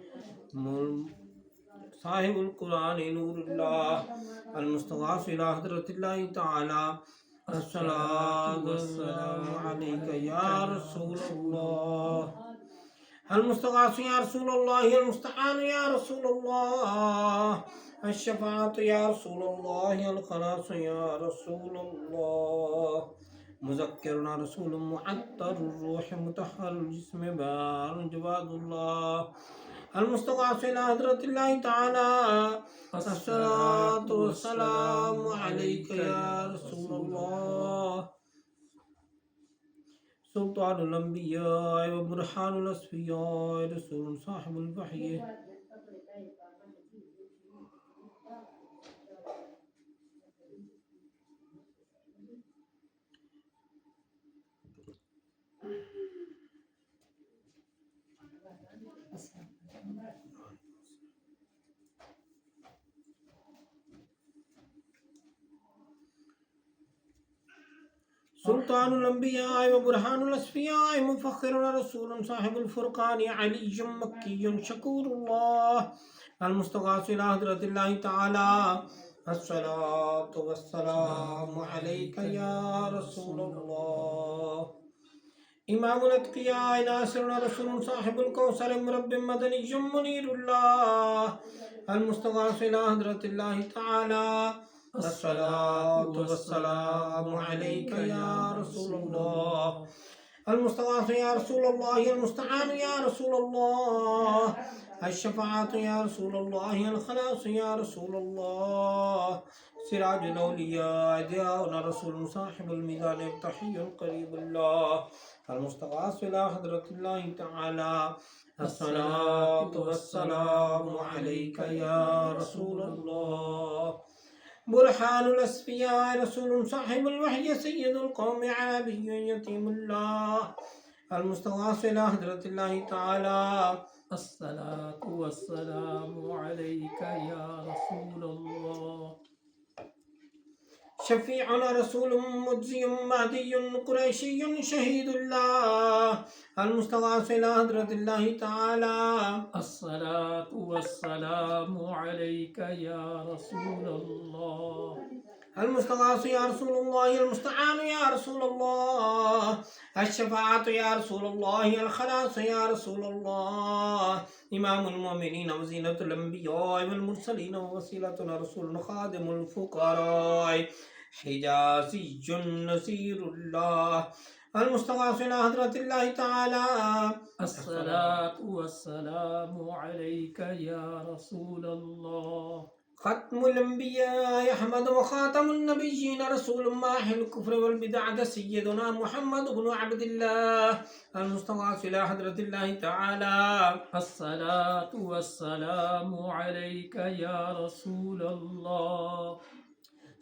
نور الله المستغاث إلى حضرة الله تعالى الصلاة والسلام عليك يا رسول الله المستغاث يا رسول الله المستعان يا رسول الله الشفاعة يا رسول الله الخلاص يا رسول الله مذكرنا رسول معطر الروح مطهر الجسم بار جواد الله المستغاث إلى حضرة الله تعالى الصلاة والسلام عليك يا رسول الله سلطان الأنبياء وبرهان الأصفياء رسول صاحب الوحي سلطان الأنبياء وبرهان الأصفياء مفخر رسول صاحب الفرقان علي مكي شكور الله المستغاث إلى حضرة الله تعالى الصلاة والسلام عليك يا رسول الله إمام الأتقياء ناصر رسول صاحب الكوثر مرب مدني منير الله المستغاث إلى حضرة الله تعالى الصلاة والسلام عليك يا رسول الله المستغاث يا رسول الله المستعان يا رسول الله الشفاعة يا رسول الله الخلاص يا رسول الله سراج الأولياء ضياء رسول صاحب الميزان التحي قريب الله المستغاث إلى حضرة الله تعالى الصلاة والسلام عليك يا رسول الله برهان الأصفياء رسول صاحب الوحي سيد القوم عربي يتيم الله المستغاث إلى حضرة الله تعالى الصلاة والسلام عليك يا رسول الله شفيعنا رسول مجزي مهدي قريشي شهيد الله المستغاث إلى حضرة الله تعالى الصلاة والسلام عليك يا رسول الله المستغاث يا رسول الله المستعان يا رسول الله الشفاعة يا رسول الله الخلاص يا رسول الله إمام المؤمنين وزينة الأنبياء والمرسلين ووسيلتنا رسول خادم الفقراء حجازي نصير الله المستغاث إلى حضرة الله تعالى الصلاة والسلام عليك يا رسول الله ختم الأنبياء أحمد وخاتم النبيين رسول ماحي الكفر والبدعة سيدنا محمد بن عبد الله المستغاث إلى حضرة الله تعالى الصلاة والسلام عليك يا رسول الله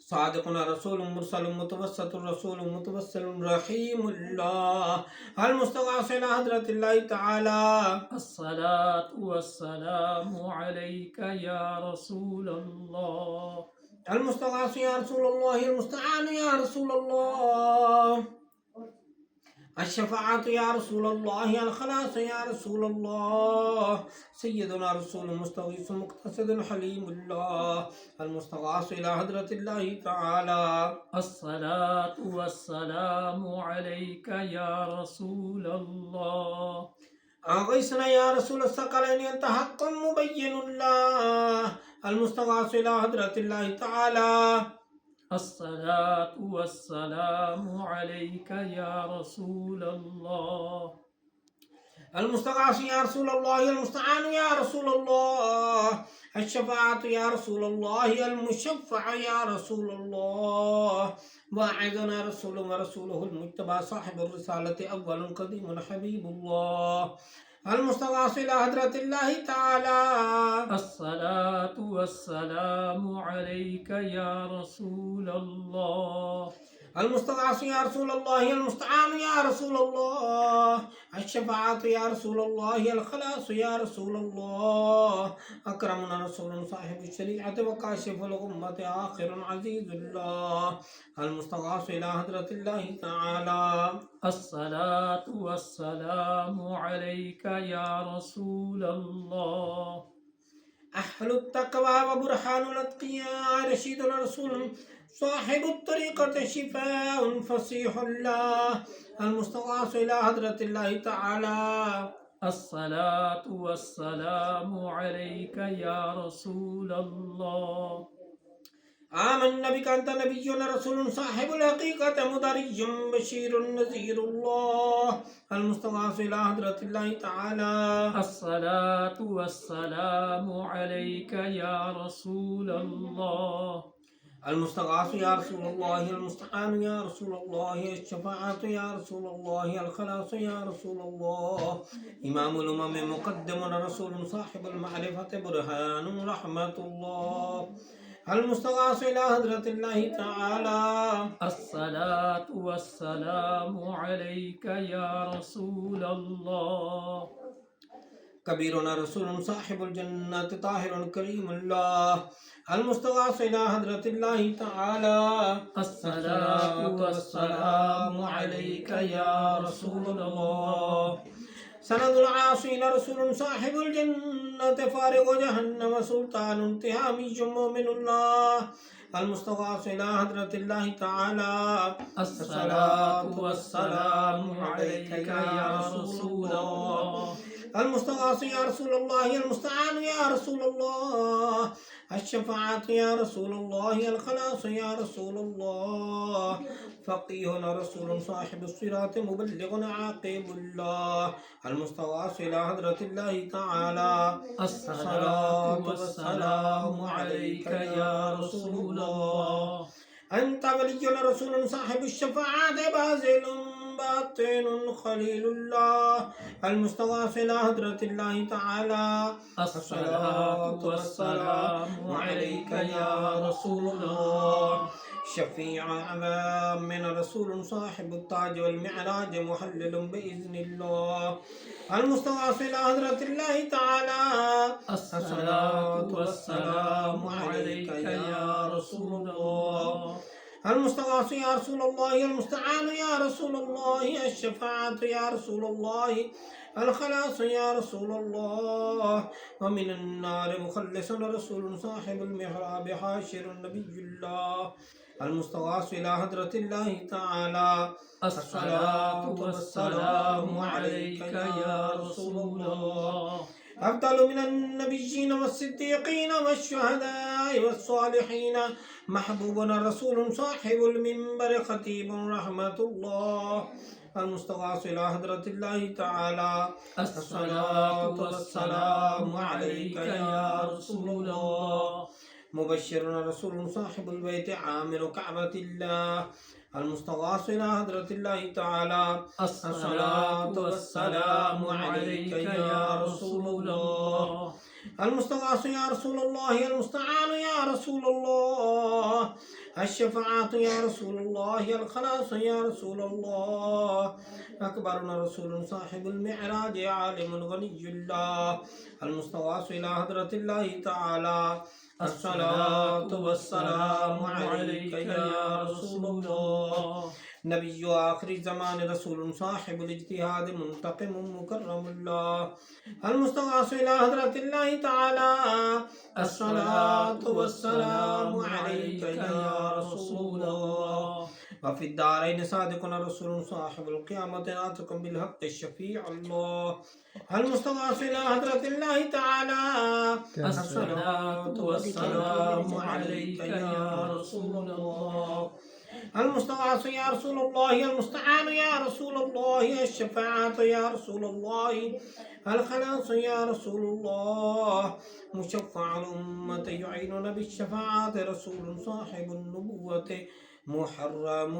صادقنا رسول مرسل متوسط الرسول متوسل رحيم الله المستغاث إلى حضرة الله تعالى الصلاة والسلام عليك يا رسول الله المستغاث يا رسول الله المستعان يا رسول الله الشفاعة يا رسول الله، الخلاص يا رسول الله، سيدنا رسول مستغيث مقتصد حليم الله، المستغاث إلى حضرة الله تعالى. الصلاة والسلام عليك يا رسول الله. أغيثنا يا رسول الثقلين، أنت حق مبين الله، المستغاث إلى حضرة الله تعالى. الصلاة والسلام عليك يا رسول الله. المستغاث يا رسول الله، المستعان يا رسول الله، الشفاعة يا رسول الله، المشفع يا رسول الله، واعظنا رسول ورسوله المجتبى صاحب الرسالة أول قديم حبيب الله، المستغاث إلى حضرة الله تعالى. الصلاة والسلام عليك يا رسول الله. المستغاث يا رسول الله، المستعان يا رسول الله، الشفاعة يا رسول الله، الخلاص يا رسول الله، أكرمنا رسول صاحب الشريعة وكاشف الغمة آخر عزيز الله، المستغاث إلى حضرة الله تعالى. الصلاة والسلام عليك يا رسول الله. أهل التقوى وبرهان الأتقياء، رشيد رسول صاحب الطريقة، شفاء فصيح الله، المستغاث إلى حضرة الله تعالى. الصلاة والسلام عليك يا رسول الله. آمنا بك أنت نبي رسول صاحب الحقيقة، مدرج بشير نذير الله، المستغاث إلى حضرة الله تعالى. الصلاة والسلام عليك يا رسول الله. المستغاث يا رسول الله، المستعان يا رسول الله، الشفاعة يا رسول الله، الخلاص يا رسول الله، إمام الأمم مقدم رسول صاحب المعرفة، برهان رحمة الله، المستغاث إلى حضرة الله تعالى. الصلاة والسلام عليك يا رسول الله. كبيرنا رسول صاحب الجنة، طاهر كريم الله، المستغاث إلى حضرة الله تعالى. الصلاة والسلام عليك يا رسول الله. سند العاصين رسول صاحب الجنة، فارغ جهنم سلطان تهامي مؤمن الله، المستغاث إلى حضرة الله تعالى. الصلاة والسلام عليك يا رسول الله. المستغاث يا رسول الله، المستعان يا رسول الله، الشفاعة يا رسول الله، الخلاص يا رسول الله، فقيه رسول صاحب الصراط، مبلغ عاقب الله، المستغاث إلى حضرة الله تعالى. الصلاة والسلام عليك يا رسول الله. أنت ولي رسول صاحب الشفاعة، باذل باطن خليل الله، المستغاث إلى حضرة الله تعالى. الصلاة والسلام عليك يا رسول الله. شفيع أمام من رسول صاحب التاج والمعراج، محلل بإذن الله، المستغاث إلى حضرة الله تعالى. الصلاة والسلام عليك يا رسول الله. المستغاث يا رسول الله، المستعان يا رسول الله، الشفاعة يا رسول الله، الخلاص يا رسول الله، ومن النار مخلص رسول صاحب المحراب، حاشر نبي الله، المستغاث إلى حضرة الله تعالى. الصلاة والسلام عليك يا رسول الله. أفضل من النبيين والصديقين والشهداء والصالحين، محبوبنا رسول صاحب المنبر، خطيب رحمة الله، المستغاث إلى حضرة الله تعالى. الصلاة والسلام عليك يا رسول الله. مبشر رسول صاحب البيت، عامر كعبة الله، المستغاث إلى حضرة الله تعالى. الصلاة والسلام عليك يا رسول الله. المستغاث يا رسول الله، المستعان يا رسول الله، الشفاعة يا رسول الله، الخلاص يا رسول الله، أكبرنا رسول صاحب المعراج، عالم غني الله، المستغاث إلى حضرة الله تعالى. الصلاة والسلام عليك يا رسول الله. نبي آخر الزمان رسول صاحب الاجتهاد منتقم مكرم الله المستغاث إلى حضرة الله تعالى الصلاة والسلام عليك يا رسول الله وفي الدارين صادقنا رسول صاحب القيامة ناطق بالحق الشفيع الله المستغاث إلى حضرة الله تعالى الصلاة والسلام عليك يا رسول الله المستغاث يا رسول الله المستعان يا رسول الله الشفاعة يا رسول الله الخلاص يا رسول الله مشفع الأمة يعيننا بالشفاعة رسول صاحب النبوة محرم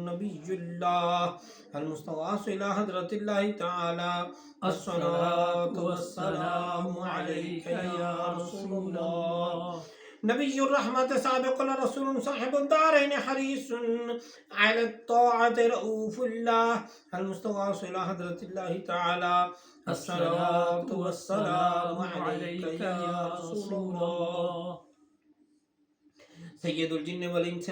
نبي الله المستغاث إلى حضرة الله تعالى الصلاة والسلام عليك يا رسول الله نبي الرحمة سابق رسول صاحب الدارين حريص على الطاعة رؤوف الله المستغاث إلى حضرة الله تعالى الصلاة والسلام عليك يا رسول الله سيد الجن والإنس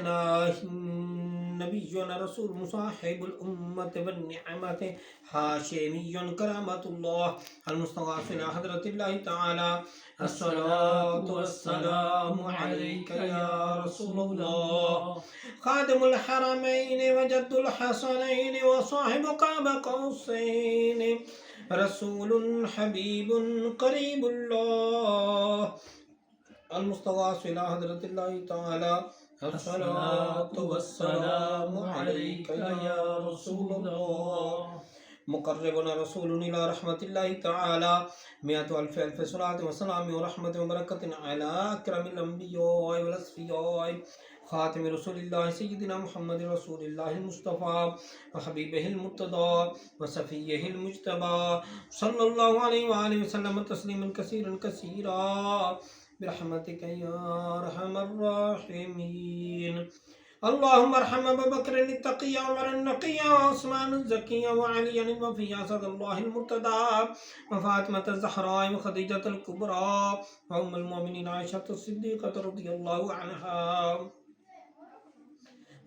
نبينا رسول مصاحب الأمة والنعمة هاشمي كرامة الله المستغاث إلى حضرة الله تعالى الصلاة والسلام عليك يا رسول الله خادم الحرمين وجد الحسنين وصاحب قاب قوسين رسول حبيب قريب الله المستغاث إلى حضرة الله تعالى الصلاة والسلام عليك يا رسول الله مقربنا رسول إلى رحمة الله تعالى 100,000 صلاة وسلام ورحمة وبركة على أكرم الأنبياء والأصفياء خاتم رسول الله سيدنا محمد رسول الله المصطفى وحبيبه المرتضى وصفيه المجتبى صلى الله عليه وآله وسلم تسليما كثيرا برحمتك يا أرحم الراحمين اللهم ارحم أبا بكر التقي وعمر النقي وعثمان الزكي وعليا الوفي أسد الله المرتضى وفاطمة الزهراء وخديجة الكبرى وأم المؤمنين عائشة الصديقة رضي الله عنها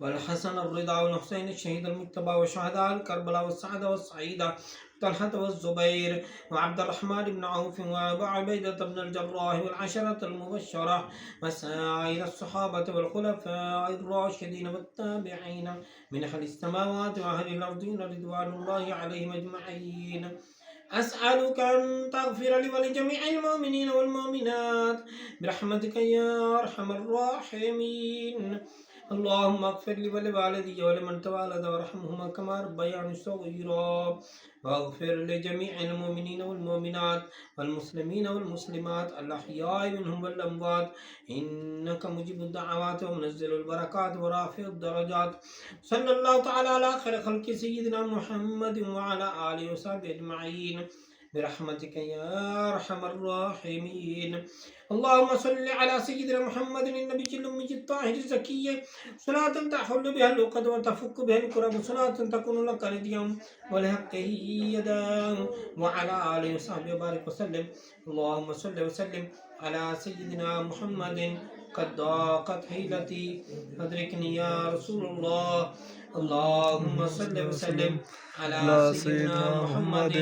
والحسن الرضا والحسين الشهيد المجتبى وشهداء الكربلاء والسعد والسعيدة طلحة والزبير وعبد الرحمن بن عوف وأبا عبيدة بن الجراح والعشرة المبشرة وسائر الصحابة والخلفاء الراشدين والتابعين من أهل السماوات وأهل الأرضين رضوان الله عليهم أجمعين أسألك أن تغفر لي ولجميع المؤمنين والمؤمنات برحمتك يا أرحم الراحمين اللهم اغفر لي ولوالدي ولمن توالد وارحمهما كما ربياني صغيرا واغفر لجميع المؤمنين والمؤمنات والمسلمين والمسلمات الأحياء منهم والأموات إنك مجيب الدعوات ومنزل البركات ورافع الدرجات صلى الله تعالى على خير خلق سيدنا محمد وعلى آله وصحبه أجمعين برحمتك يا أرحم الراحمين اللهم صل على سيدنا محمد النبي الأمي الطاهر الزكي صلاة تحل بها العقد وتفك بها الكرب صلاة تكون لك رديا ولحقه يدا وعلى آله وصحبه وبارك وسلم اللهم صل وسلم على سيدنا محمد قد ضاقت حيلتي أدركني يا رسول الله اللهم صل وسلم على سيدنا محمد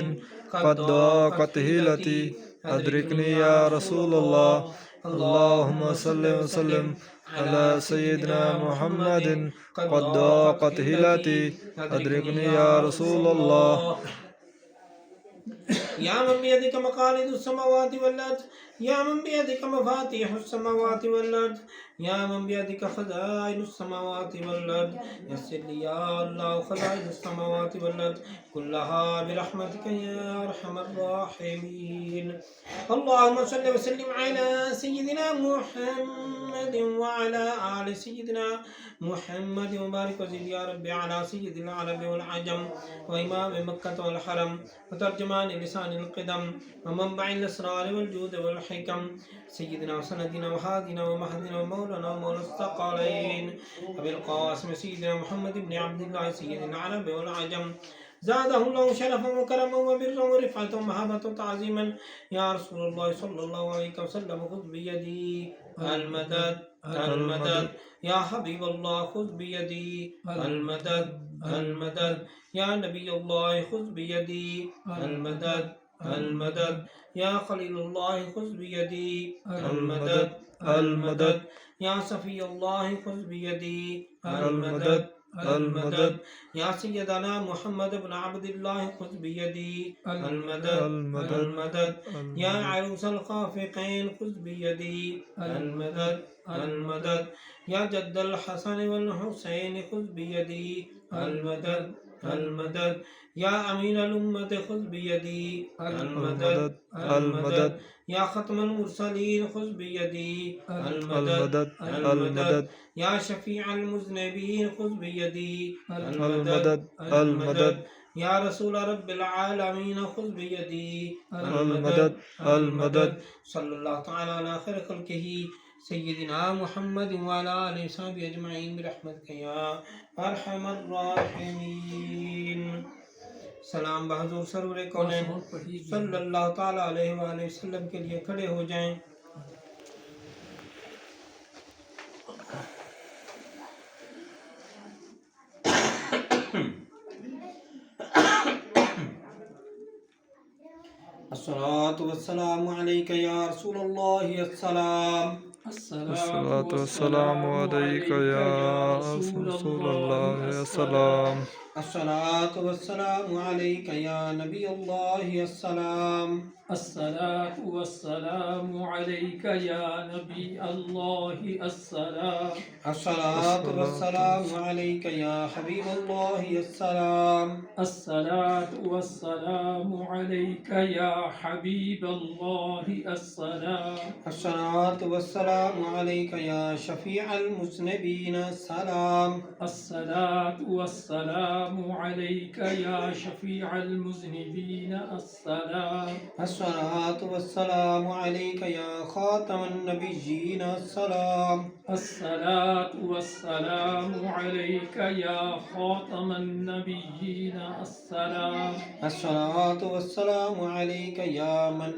قد ضاقت حيلتي أدركني يا رسول الله اللهم صل وسلم على سيدنا محمد قد ضاقت حيلتي أدركني يا رسول الله يا من بيدك مقاليد السماوات والأرض يا من بيدك مفاتيح السماوات والأرض يا من بيدك خزائن السماوات والأرض يسر لي يا الله خزائن السماوات والأرض كلها برحمتك يا أرحم الراحمين اللهم صل وسلم على سيدنا محمد وعلى آل سيدنا محمد وبارك وزد يا ربي على سيد العرب والعجم وإمام مكة والحرم وترجمان لسان القدم ومنبع الأسرار والجود والحكم سيدنا وسندنا وهادنا ومهدنا ومولانا ومولى الثقلين أبي القاسم سيدنا محمد بن عبد الله سيد العرب والعجم ज़ादहुल्लाहु शरफ़न व करमन व बिर्रन व रिफ़अतन व महब्बतन तअज़ीमन या रसूलल्लाह सल्लल्लाहु अलैहि वसल्लम खुज़ बियदी अल मदद अल मदद या हबीबल्लाह खुज़ बियदी अल मदद अल मदद या नबीयल्लाह खुज़ बियदी अल मदद अल मदद या खलीलुल्लाह खुज़ बियदी अल मदद अल मदद या सफ़ीउल्लाह खुज़ बियदी अल मदद अल मदद या सय्यदना मुहम्मद इब्न अब्दुल्लाह खुज़ बियदी अल मदद अल मदद या अरूसल ख़ाफ़िक़ैन खुज़ बियदी अल मदद अल मदद या जद्दल हसन वल हुसैन खुज़ बियदी अल मदद अल मदद या अमीनुल उम्मत खुज़ बियदी अल मदद अल मदद या खत्मुल मुरसलीन खुज़ बियदी अल मदद अल मदद या शफ़ीअल मुज़निबीन खुज़ बियदी अल मदद अल मदद या रसूल रब्बिल आलमीन खुज़ बियदी अल मदद अल मदद सल्लल्लाहु तआला अला खैर खल्क़िही सय्यिदिना मुहम्मद व अला आलिहि व सहबिहि अजमईन बिरहमतिका या अरहमर राहिमीन। सलाम बहज़ूर सरवर कौनैन सल्लल्लाहु तआला अलैहि व आलिहि वसल्लम के लिए खड़े हो जाएं। अस्सलातु वस्सलामु अलैका या रसूलल्लाह अस्सलाम। अस्सलातु वस्सलामु अलैका या रसूलल्लाह अस्सलाम। अस्सलातु वस्सलामु अलैका या नबी अल्लाह अस्सलाम। अस्सलातु वस्सलामु अलैका या नबी अल्लाह अस्सलाम। अस्सलातु वस्सलामु अलैका या हबीब अल्लाह अस्सलाम। अस्सलातु वस्सलामु अलैका या हबीब अल्लाह अस्सलाम। अस्सलातु वस्सलामु अलैका या शफीअल मुज़निबीन अस्सलाम। अस्सलातु वस्सलामु अलैका या शफीअल मुज़निबीन अस्सलाम। अस्सलातु वस्सलामु अलैका या खातमन नबिय्यीन अस्सलाम। अस्सलातु वस्सलामु अलैका या खातमन नबिय्यीन अस्सलाम। अस्सलातु वस्सलामु अलैका या मन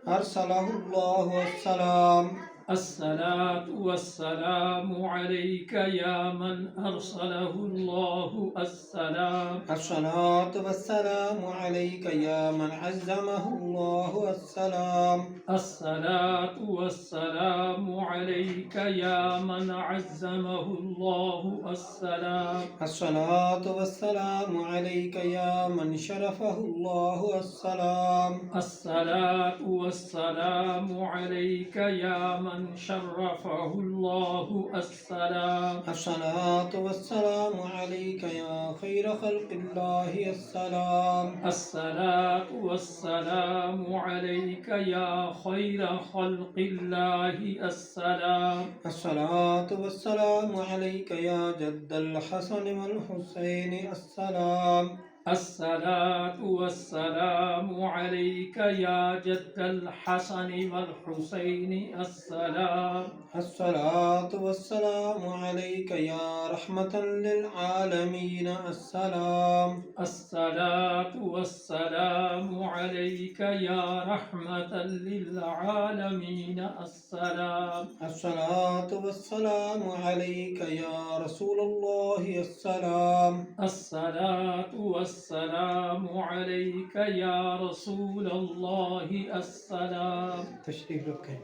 अरसलहुल्लाहु अस्सलाम। अस्सलातु वस्सलामु अलैका या मन अरसलहुल्लाहु अस्सलाम। अस्सलातु वस्सलामु अलैका या मन अज़्ज़महुल्लाहु अस्सलाम। अस्सलातु वस्सलामु अलैका या मन अज़्ज़महुल्लाहु अस्सलाम। अस्सलातु वस्सलामु अलैका या मन शरफहुल्लाहु अस्सलाम। अस्सलातु वस्सलामु अलैका या मन शर्रफहुल्लाहु अस्सलाम। अस्सलातु वस्सलामु अलैका या खैर खल्क़िल्लाहि अस्सलाम। अस्सलातु वस्सलामु अलैका या खैर खल्क़िल्लाहि अस्सलाम। अस्सलातु वस्सलामु अलैका या जद्दल हसन वल हुसैन अस्सलाम। अस्सलातु वस्सलामु अलैका या जद्दल हसन वल हुसैन अस्सलाम। अस्सलातु वस्सलामु अलैका या रहमतन लिल आलमीन अस्सलाम। अस्सलातु वस्सलामु अलैका या रहमतन लिल आलमीन अस्सलाम। अस्सलातु वस्सलामु अलैका या रसूलल्लाह अस्सलाम। अस्सलातु वस्सलामु अलैका या रसूलल्लाह अस्सलाम। तशरीफ रखें।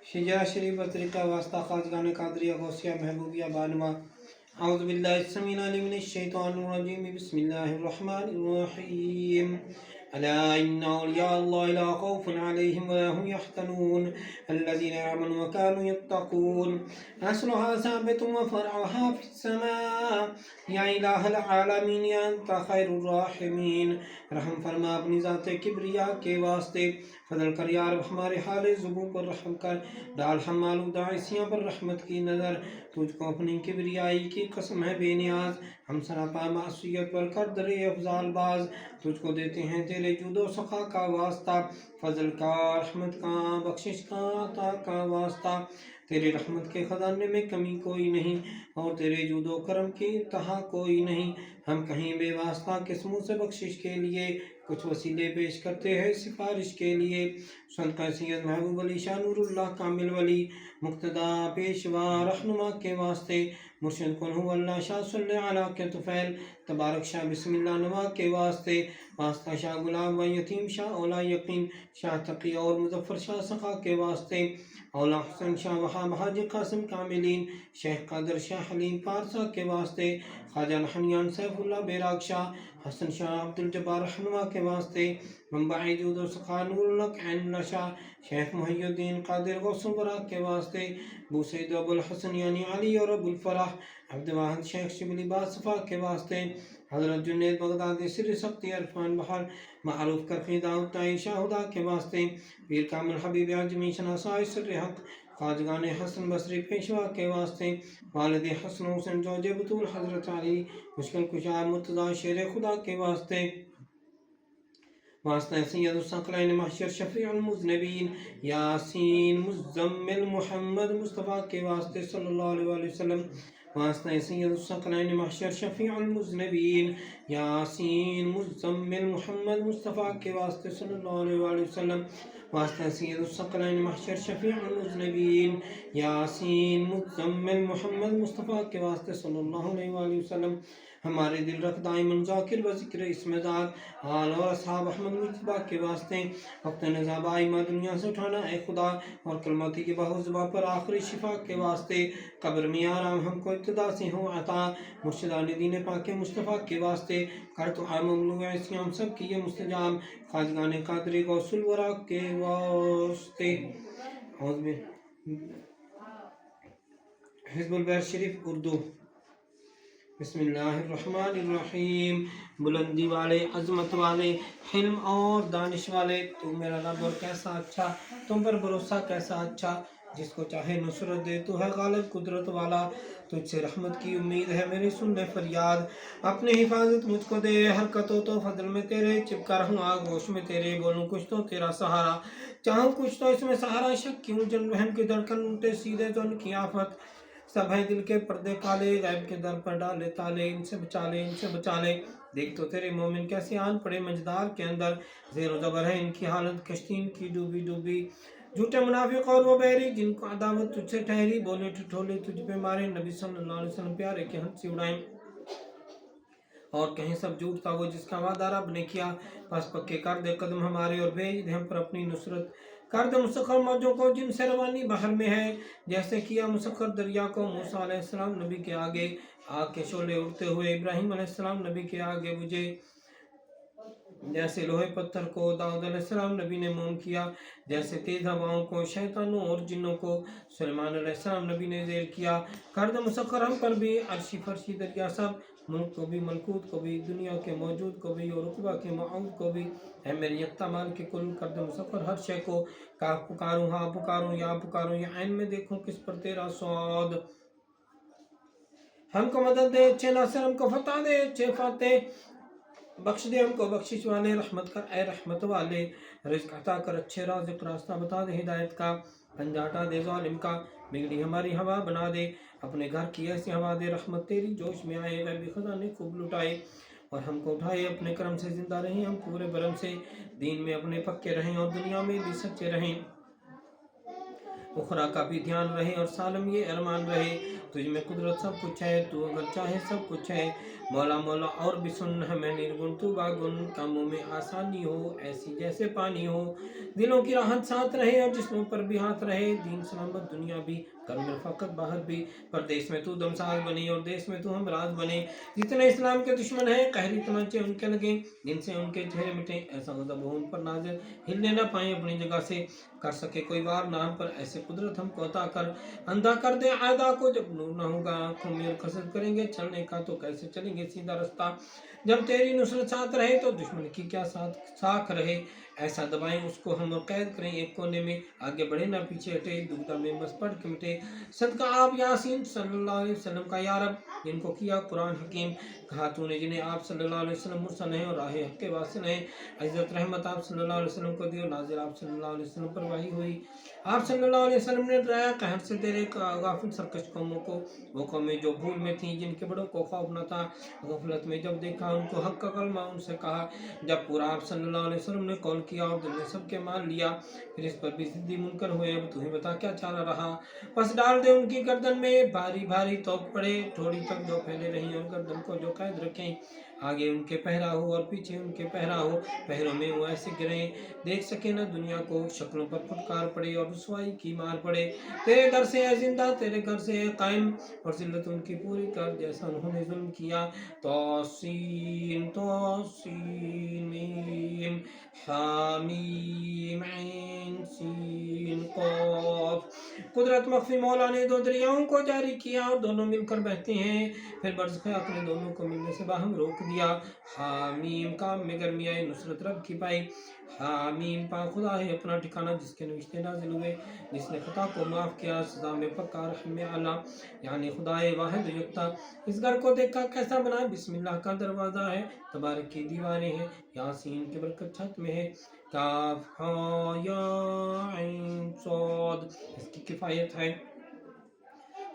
शिजा शरीफ तरीक़ा वास्ता खाजगान कादरिया गौसिया महबूबिया बानवा औज़ु बिल्लाहि समीउल अलीम मिनश शैतानिर रजीम बिस्मिल्लाहिर रहमानिर रहीम। अला इन्ना औलिया अल्लाहि ला खौफुन अलैहिम व ला हुम यहज़नून अल्लज़ीना आमनू व कानू यत्तक़ून असलुहा साबितुन व फ़रउहा फ़िस समा या इलाहल आलमीन या अंत खैरुर राहिमीन। रहम फरमा अपनी ज़ात किब्रिया के वास्ते, फजल कर यार हमारे हाल ज़ुबू पर रहम कर, डाल हम आलूदा इसियाँ पर रहमत की नज़र। तुझको अपनी किब्रियाई की कसम है बेनियाज, हम सरापा मासूियत पर कर दरे अफजाल बाज, तुझको देते हैं तेरे जुदो सखा का वास्ता, फजल का, रहमत का, बख्शिश का, अता का वास्ता। तेरे रहमत के खजाने में कमी कोई नहीं, और तेरे जुदो करम की इंतहा कोई नहीं। हम कहीं बेवास्ता किस मुँह से बख्शिश के लिए कुछ वसीले पेश करते हैं सिफारिश के लिए। सदका सैयद महबूब अली शाह नूरुल्लाह कामिल वली, मुक्तदा पेशवा रहनुमा के वास्ते, मुर्शिद कुल हु अल्लाह शाह सल्ले अला के तुफैल, तबारक शाह बिस्मिल्लाह नवा के वास्ते, वास्ता शाह गुलाम व यतीम शाह औला यकीन, शाह तकी और मुजफ्फर शाह सखा के वास्ते, औला हसन शाह वहाब हाजी कासिम कामिलीन, शेख कादर शाह हलीम पारसा के वास्ते, ख्वाजा हनियान सैफुल्लाह बेराग शाह, हसन शाह अब्दुल जब्बार रहनुमा के वास्ते, मंबाई जूद सखा नूरुल ऐन नशा, शेख मुहियुद्दीन कादिर गौसुल बराक के वास्ते, अबू सईद अबुल हसन यानी अली और अबुल फराह अब्दुल वाहिद शेख शिबली बासफा के वास्ते, हजरत जुनैद बगदादी सिर सख्ती अरफान बहर मारूफ करखी दाऊद ताई शाहुदा के वास्ते, पीर कामिल हबीब आजमी शनासाई सिर हक खाजगान हसन बसरी पेशवा के वास्ते, वालिद हसन हुसैन जोजे बतूल हजरत अली मुश्किल कुशा मुर्तज़ा शेर खुदा के वास्ते, वास्ता सैयद सकलैन महशर शफीउल मुज़नबीन यासीन मुज़म्मिल मोहम्मद मुस्तफ़ा के वास्ते सल्लल्लाहु अलैहि वसल्लम, वास्ता सैयद सकलैन महशर शफीउल मुज़नबीन यासीन मुज़म्मिल मोहम्मद मुस्तफ़ा के वास्ते सल्लल्लाहु अलैहि वसल्लम, वास्ता सैयद सकलैन महशर शफीउल मुज़नबीन यासीन मुज़म्मिल मोहम्मद मुस्तफ़ा के वास्ते सल्लल्लाहु अलैहि वसल्लम। हमारे दिल रख दाइमन ज़ाकिर व ज़िक्र इसमें ज़ात आल और असहाब अहमद मुज्तबा के वास्ते, वक्त नज़ाबाई माँ दुनिया से उठाना ए खुदा, और कलमती की बहु ज़ुबां पर आखिरी शिफा के वास्ते, कब्र में आराम हमको इब्तिदा से हो अता, मुर्शिदान दीन पाक मुस्तफ़ा के वास्ते, कर तो आम ममलू ऐसी हम सब की ये मुस्तजाब, खाजगान कादरी गौसुल वरा के वास्ते। हिज़्बुल बैर शरीफ उर्दू। बिस्मिल्लाहिर्रहमानिर्रहीम। बुलंदी वाले, अजमत वाले, हिल्म और दानिश वाले, तू मेरा रब और कैसा अच्छा, तुम पर भरोसा कैसा अच्छा, जिसको चाहे नुसरत दे, तू है गालिब कुदरत वाला, तुझसे रहमत की उम्मीद है मेरी सुन ले फरियाद, अपनी हिफाजत मुझको दे, हरकतों तो फजल में तेरे, चिपका रहूं आगोश में तेरे, बोलूं कुछ तो तेरा सहारा, चाहूं कुछ तो इसमें सहारा, शक क्यों जन बहन की धड़कन उल्टे सीधे तो उनकी आफत, सब है दिल के पर्दे काले, गैब के दर पर डाले ताले, इनसे बचा ले, इनसे बचा ले, देख तो तेरे मोमिन कैसे आन पड़े मजदार के अंदर, ज़ेरो ज़बर है इनकी हालत, कश्ती इनकी डूबी डूबी, झूठे मुनाफिक और वो बैरी, जिनको अदावत तुझसे ठहरी, बोले ठिठोले तुझ पे मारे, नबी सल्लल्लाहु अलैहि वसल्लम प्यारे के हंसी उड़ाएं, और कहीं सब झूठ था वो जिसका वादा रब ने किया, बस पक्के कर दे कदम हमारे और भेज दे हम पर अपनी नुसरत, कर दे मुसख्खर मौजों को जिनसे रवानी बहर में है, जैसे किया मुसख्खर दरिया को मूसा अलैहिस्सलाम नबी के आगे, आग के शोले उड़ते हुए इब्राहिम अलैहिस्सलाम नबी के आगे बुझे, जैसे लोहे पत्थर को दाऊद अलैहिस्सलाम नबी ने मोम किया, जैसे तेज हवाओं को शैतानों और जिन्नों को सुलेमान अलैहिस्सलाम नबी ने ज़ेर किया, कर दे मुसख्खर हम पर भी अर्शी फर्शी दरिया सब, मुल्क को भी मलकूत को भी, दुनिया के मौजूद को भी और रुकबा के माऊद को भी, है मेरे यक्ता माल के कुल, कर दे मुसख्खर हर शय को, का पुकारूं हाँ पुकारूं या ऐन में देखूं किस पर तेरा स्वाद, हमको मदद दे अच्छे नासिर, हमको फतह दे अच्छे फाते, बख्श दे हमको बख्शिश वाले, रहमत कर ए रहमत वाले, रिज़्क़ अता कर अच्छे राज़िक़, रास्ता बता दे हिदायत का, पंजा हटा दे ज़ालिम का, बिगड़ी हमारी हवा बना दे, अपने घर की ऐसी हवा दे, रहमत तेरी जोश में आए, गैबी खजाने खूब लुटाए, और हमको उठाए अपने करम से, जिंदा रहें हम पूरे बरम से, दीन में अपने पक्के रहें और दुनिया में भी सच्चे रहें, उखरा का भी ध्यान रहे और सालम ये अरमान रहे, तुझ में कुदरत सब कुछ है, तू अगर चाहे सब कुछ है, मौला मौला और भी सुन, हमें निर्गुण तू बागुन, कामों में आसानी हो ऐसी जैसे पानी हो, दिलों की राहत साथ रहे और जिस्मों पर भी हाथ रहे, दीन सलामत दुनिया भी, कर में फ़कत बाहर भी, परदेश में तू दमसाज बने और देश में तू हमराज बने, जितने इस्लाम के दुश्मन हैं कहरी तमंचे उनके लगे, जिनसे उनके चेहरे मिटे, ऐसा गज़ब हो उन पर नाज़िल, हिलने न पाए अपनी जगह से, कर सके कोई वार नाम पर, ऐसे कुदरत हमको अता कर, अंधा कर दे आयदा को जब नूर न होगा आँखों में, और कसरत करेंगे चलने का तो कैसे चलेंगे सीधा रास्ता, जब तेरी नुसरत साथ रहे तो दुश्मन की क्या साथ साख रहे, ऐसा दबाएं उसको हम और कैद करें एक कोने में, आगे बढ़े ना पीछे हटे, दुविधा में बस पढ़ के मिटे। सदका आप यासीन सल्लल्लाहु अलैहि वसल्लम का या रब, जिनको किया कुरान हकीम, कहा तूने जिन्हें आप सल्लल्लाहु अलैहि वसल्लम मुरसल हैं और राह हक के वासिल हैं। इज्जत रहमत आप सल्लल्लाहु अलैहि वसल्लम को दियो, नाज़िल आप सल्लल्लाहु अलैहि वसल्लम पर वही हुई। आप सल्लल्लाहु अलैहि वसल्लम ने डराया कहर से तेरे गाफिल सरकश कौमों को, वो कौमें जो भूल में थी, जिनके बड़ों को खौफ न था। गफलत में जब देखा उनको हक का कलमा उनसे कहा। जब पूरा आप सल्लल्लाहु अलैहि वसल्लम ने कौल किया और दिल ने सबके मान लिया, फिर इस पर भी जिद्दी मुनकर हुए। अब तू ही बता क्या चारा रहा। बस डाल दे उनकी गर्दन में भारी भारी तोप पड़े, थोड़ी तक जो फैले रही और गर्दन को जो कैद रखें। आगे उनके पहरा हो और पीछे उनके पहरा हो, पहरों में वो ऐसे गिरे देख सके न दुनिया को, शक्लों पर फुटकार पड़े और रुसवाई की मार पड़े। तेरे घर से है जिंदा, तेरे घर से है कायम, और जिल्लत उनकी पूरी कर जैसा उन्होंने जुल्म किया। तौसीन तौसीन मीम हामीम ऐन सीन क़ाफ। कुदरत मख्फी मौला ने दो दरियाओं को जारी किया और दोनों मिलकर बहते हैं। फिर बरसख अपने दोनों को मिलने से बाहम रोक दिया। हामीम काम में गर्मी आई, नुसरत रब की पाई। हामीम पा खुदा है अपना ठिकाना, जिसके नविश्ते नाजिल हुए, जिसने खता को माफ़ किया, सजा में पक्का रहम में आला, यानी खुदाए वाहिद युक्ता। इस घर को देखा कैसा बना, बिस्मिल्लाह का दरवाज़ा है, तबारक की दीवारें हैं, यासीन की बरकत छत में है। काफ हा या ऐन सॉद, इसकी किफ़ायत है।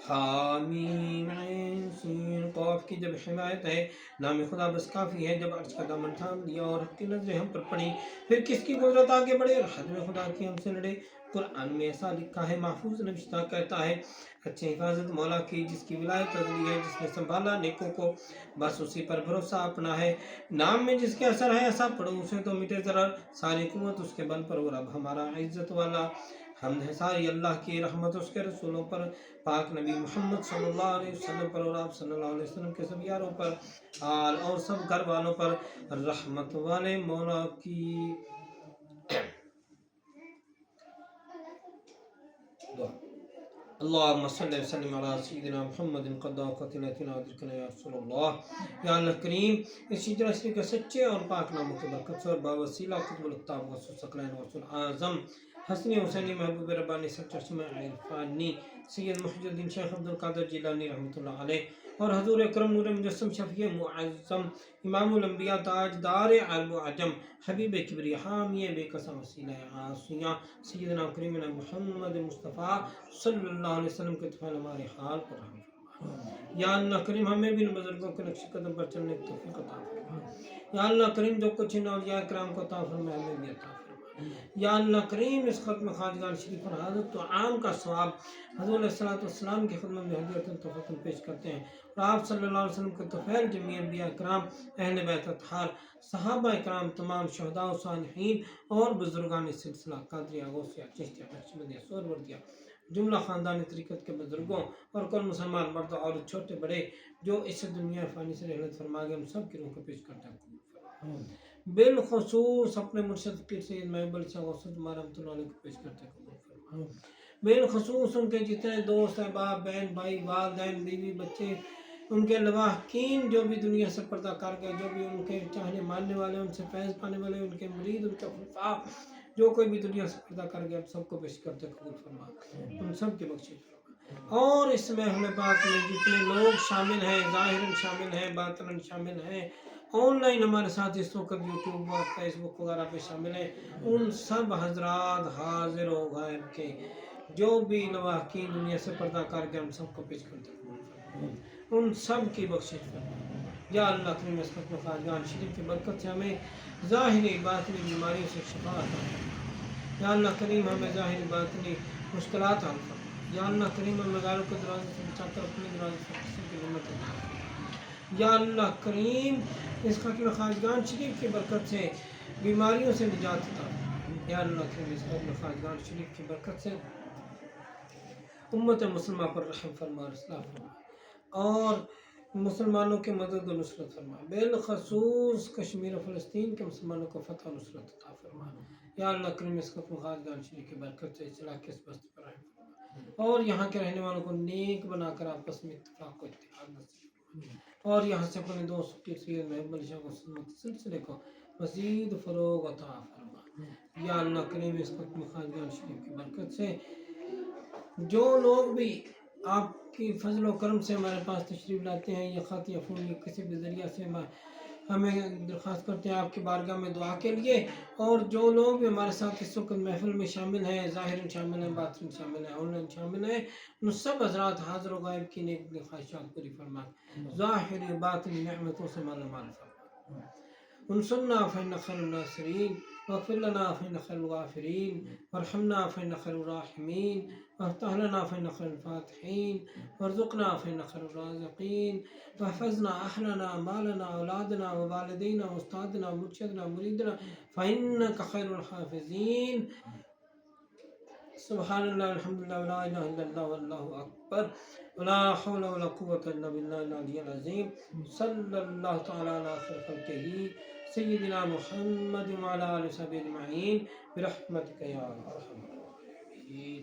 हामीम ऐन सीन क़ाफ की जब हिमायत है। नाम खुदा बस काफ़ी है, जब अर्ज का दामन थाम लिया और हक की नजरें हम पर पड़ी, फिर किसकी कुदरत आगे बढ़े और हद में खुदा की हमसे लड़े। कुरान में ऐसा लिखा है, महफूज नविश्ता कहता है, अच्छी हिफाजत मौला की, जिसकी विलायत अज़ली है, जिसने संभाला नेकों को, बस उसी पर भरोसा अपना है। नाम में जिसके असर है, ऐसा पढ़ो उसे तो मिटे ज़रर, सारी कुव्वत उसके बल पर, और अब हमारा इज्जत वाला। हमद है सारी अल्लाह की, रहमत उसके रसूलों पर, पाक नबी मोहम्मद सल्लल्लाहु अलैहि वसल्लम पर और आप सल्लल्लाहु अलैहि वसल्लम के सब यारों पर, आल और सब घर वालों पर, रहमत वाले मौला की। अल्लाहुम्मा सल्लि व सल्लिम अला सय्यिदिना मुहम्मदिन क़द्दा क़तिलतिना अदरिकना या रसूलल्लाह। या अल्लाह करीम, इस हिजरा शरीफ के सच्चे और पाक नामों की बरकत से और बावसीला कुतुबुल अक़ताब व सकलैन रसूल आज़म हसनी हुसैनी महबूब रब्बानी सच्चशमा इरफानी सैयद मुहिजुद्दीन शेख अब्दुल कादिर जिलानी रहमतुल्लाह अलैह और हजूर अकरम नूर मुजस्सम शफी मुअज़्ज़म इमामुल अंबिया ताजदार अरब व अजम हबीब किबरिया हामी बेकसम वसीला आसिया सैयदना करीमना मुहम्मद मुस्तफ़ा सल्लल्लाहु अलैहि वसल्लम के तफ़ैल हमारे हाल पर रहम। या अल्लाह करीम, हमें भी इन बुजुर्गों के नक्श कदम पर चलने की तौफीक अता फरमा। या अल्लाह करीम, जो कुछ इन औलिया किराम को अता फरमा, हमें भी अता फरमा। या अल्लाह करीम, इस खत्म खाजगान शरीफ पर हाज़िर तो आम का सवाब हज़रत अलैहिस्सलाम की खिदमत में हदीयतन तोहफ़तन पेश करते हैं, और आप सल्लल्लाहु अलैहि वसल्लम के तफ़ैल जमी अंबिया किराम, अहले बैत अतहार, सहाबा किराम, तमाम शुहदा व सालिहीन और बुजुर्गान सिलसिला कादरिया गौसिया चिश्तिया नक्शबंदिया सोहरवर्दिया, जुमला ख़ानदानी तरीक़त के बुजुर्गों और कुल मुसलमान मर्द और छोटे बड़े जो इस दुनिया फ़ानी से रहलत फरमा गए, उन सब की रूह को पेश करता है। बिलखसूस अपने मुर्शद पीर सैयद महबूब शाह गौसुद रहमतुल्लाह अलैह को पेश करते हैं। बिलखसूस उनके जितने दोस्त अहबाब, बहन भाई, वालिदैन, बीवी बच्चे, उनके लवाहकीन जो भी दुनिया से पर्दा कर गए, जो भी उनके चाहने मानने वाले, उनसे फैज़ पाने वाले, उनके मुरीद, उनके खुलफा, जो कोई भी दुनिया से पर्दा कर गया, सबको पेश करते कबूल फरमा, उन सब की बख्शिश फरमा। और इस महफ़िल पाक में जितने लोग शामिल हैं, ज़ाहिरन शामिल हैं, बातिनन शामिल हैं, ऑनलाइन हमारे साथ इस वक्त यूट्यूब और फेसबुक वगैरह पे शामिल हैं, उन सब हजरात हाजिर हो गैब के जो भी लवाहकीन दुनिया से पर्दा कर गए, हम सबको पेश करते हैं, उन सब की बख्शिश फरमा। या अल्लाह करीम, इस खत्म खाजगान शरीफ की बरकत से हमें ज़ाहिरी बातिनी बीमारियों से शिफा अता फरमा। या अल्लाह करीम, हमें ज़ाहिरी बातिनी मुश्किलात हल फरमा। या अल्लाह करीम, हमें गारों के दरवाजे से बचाकर अपने दरवाजे से किसी की हिम्मत अता फरमा। या अल्लाह करीम, इस खत्म खाजगान शरीफ की बरकत से बीमारियों से निजात अता फरमा। या अल्लाह करीम, इस खत्म खाजगान शरीफ की बरकत से उम्मत मुसलमा पर रहम फरमा और इस्लाह फरमा और मुसलमानों के मदद और नुसरत फरमा। बिलखसूस कश्मीर और फ़लस्तीन के मुसलमानों को फ़तह और नुसरत अता फरमा। या अल्लाह करीम, इस खत्म खाजगान शरीफ की बरकत से इस इलाके से बस्ती पर रहम फरमा और यहाँ के रहने वालों को नेक बनाकर आपस में इत्तेफाक को इत्तेहाद नसीब फरमा और यहाँ से अपने दोस्त के सैयद महबूब शाह सिलसिले को मज़ीद फ़रोग़ अता फरमा। या अल्लाह करीम इस वक्त में खानदान शरीफ की बरकत से जो लोग भी आपकी फजल व करम से हमारे पास तशरीफ़ लाते हैं या ख़त या फ़ोन या किसी भी ज़रिया से हमें दरख्वास्त करते हैं आपकी बारगाह में दुआ के लिए, और जो लोग भी हमारे साथ इस वक्त महफिल में शामिल हैं, ज़ाहिरन शामिल हैं, बातिन शामिल हैं, ऑनलाइन शामिल हैं, उन सब हज़रात हाज़िर व गायब की नेक ख्वाहिशात पूरी फरमा, ज़ाहिर बातिन नेमतों से माला माल फरमा। उनसुरना फ़इन्नका खैरुन नासिरीन वग़फ़िर लना फ़इन्नका खैरुल गाफ़िरीन वरहमना फ़इन्नका खैरुर राहिमीन वफ़्तह लना फ़इन्नका खैरुल फ़ातिहीन वरज़ुक़ना फ़इन्नका खैरुर राज़िक़ीन वहफ़ज़ना अहलना मालना औलादना व वालिदैन व उस्तादना व मुर्शिदना मुरीदना फ़इन्नका खैरुल हाफ़िज़ीन। सुब्हानल्लाह वल्हम्दुलिल्लाह व ला इलाहा इल्लल्लाह वल्लाहु अकबर व ला हौला व ला कुव्वता इल्ला बिल्लाहिल अलिय्यिल अज़ीम। सल्लल्लाहु तआला अला खैरि ख़ल्क़िही सय्यिदिना मुहम्मद व अला आलिहि व सहबिहि अजमईन बिरहमतिका या अरहमर राहिमीन।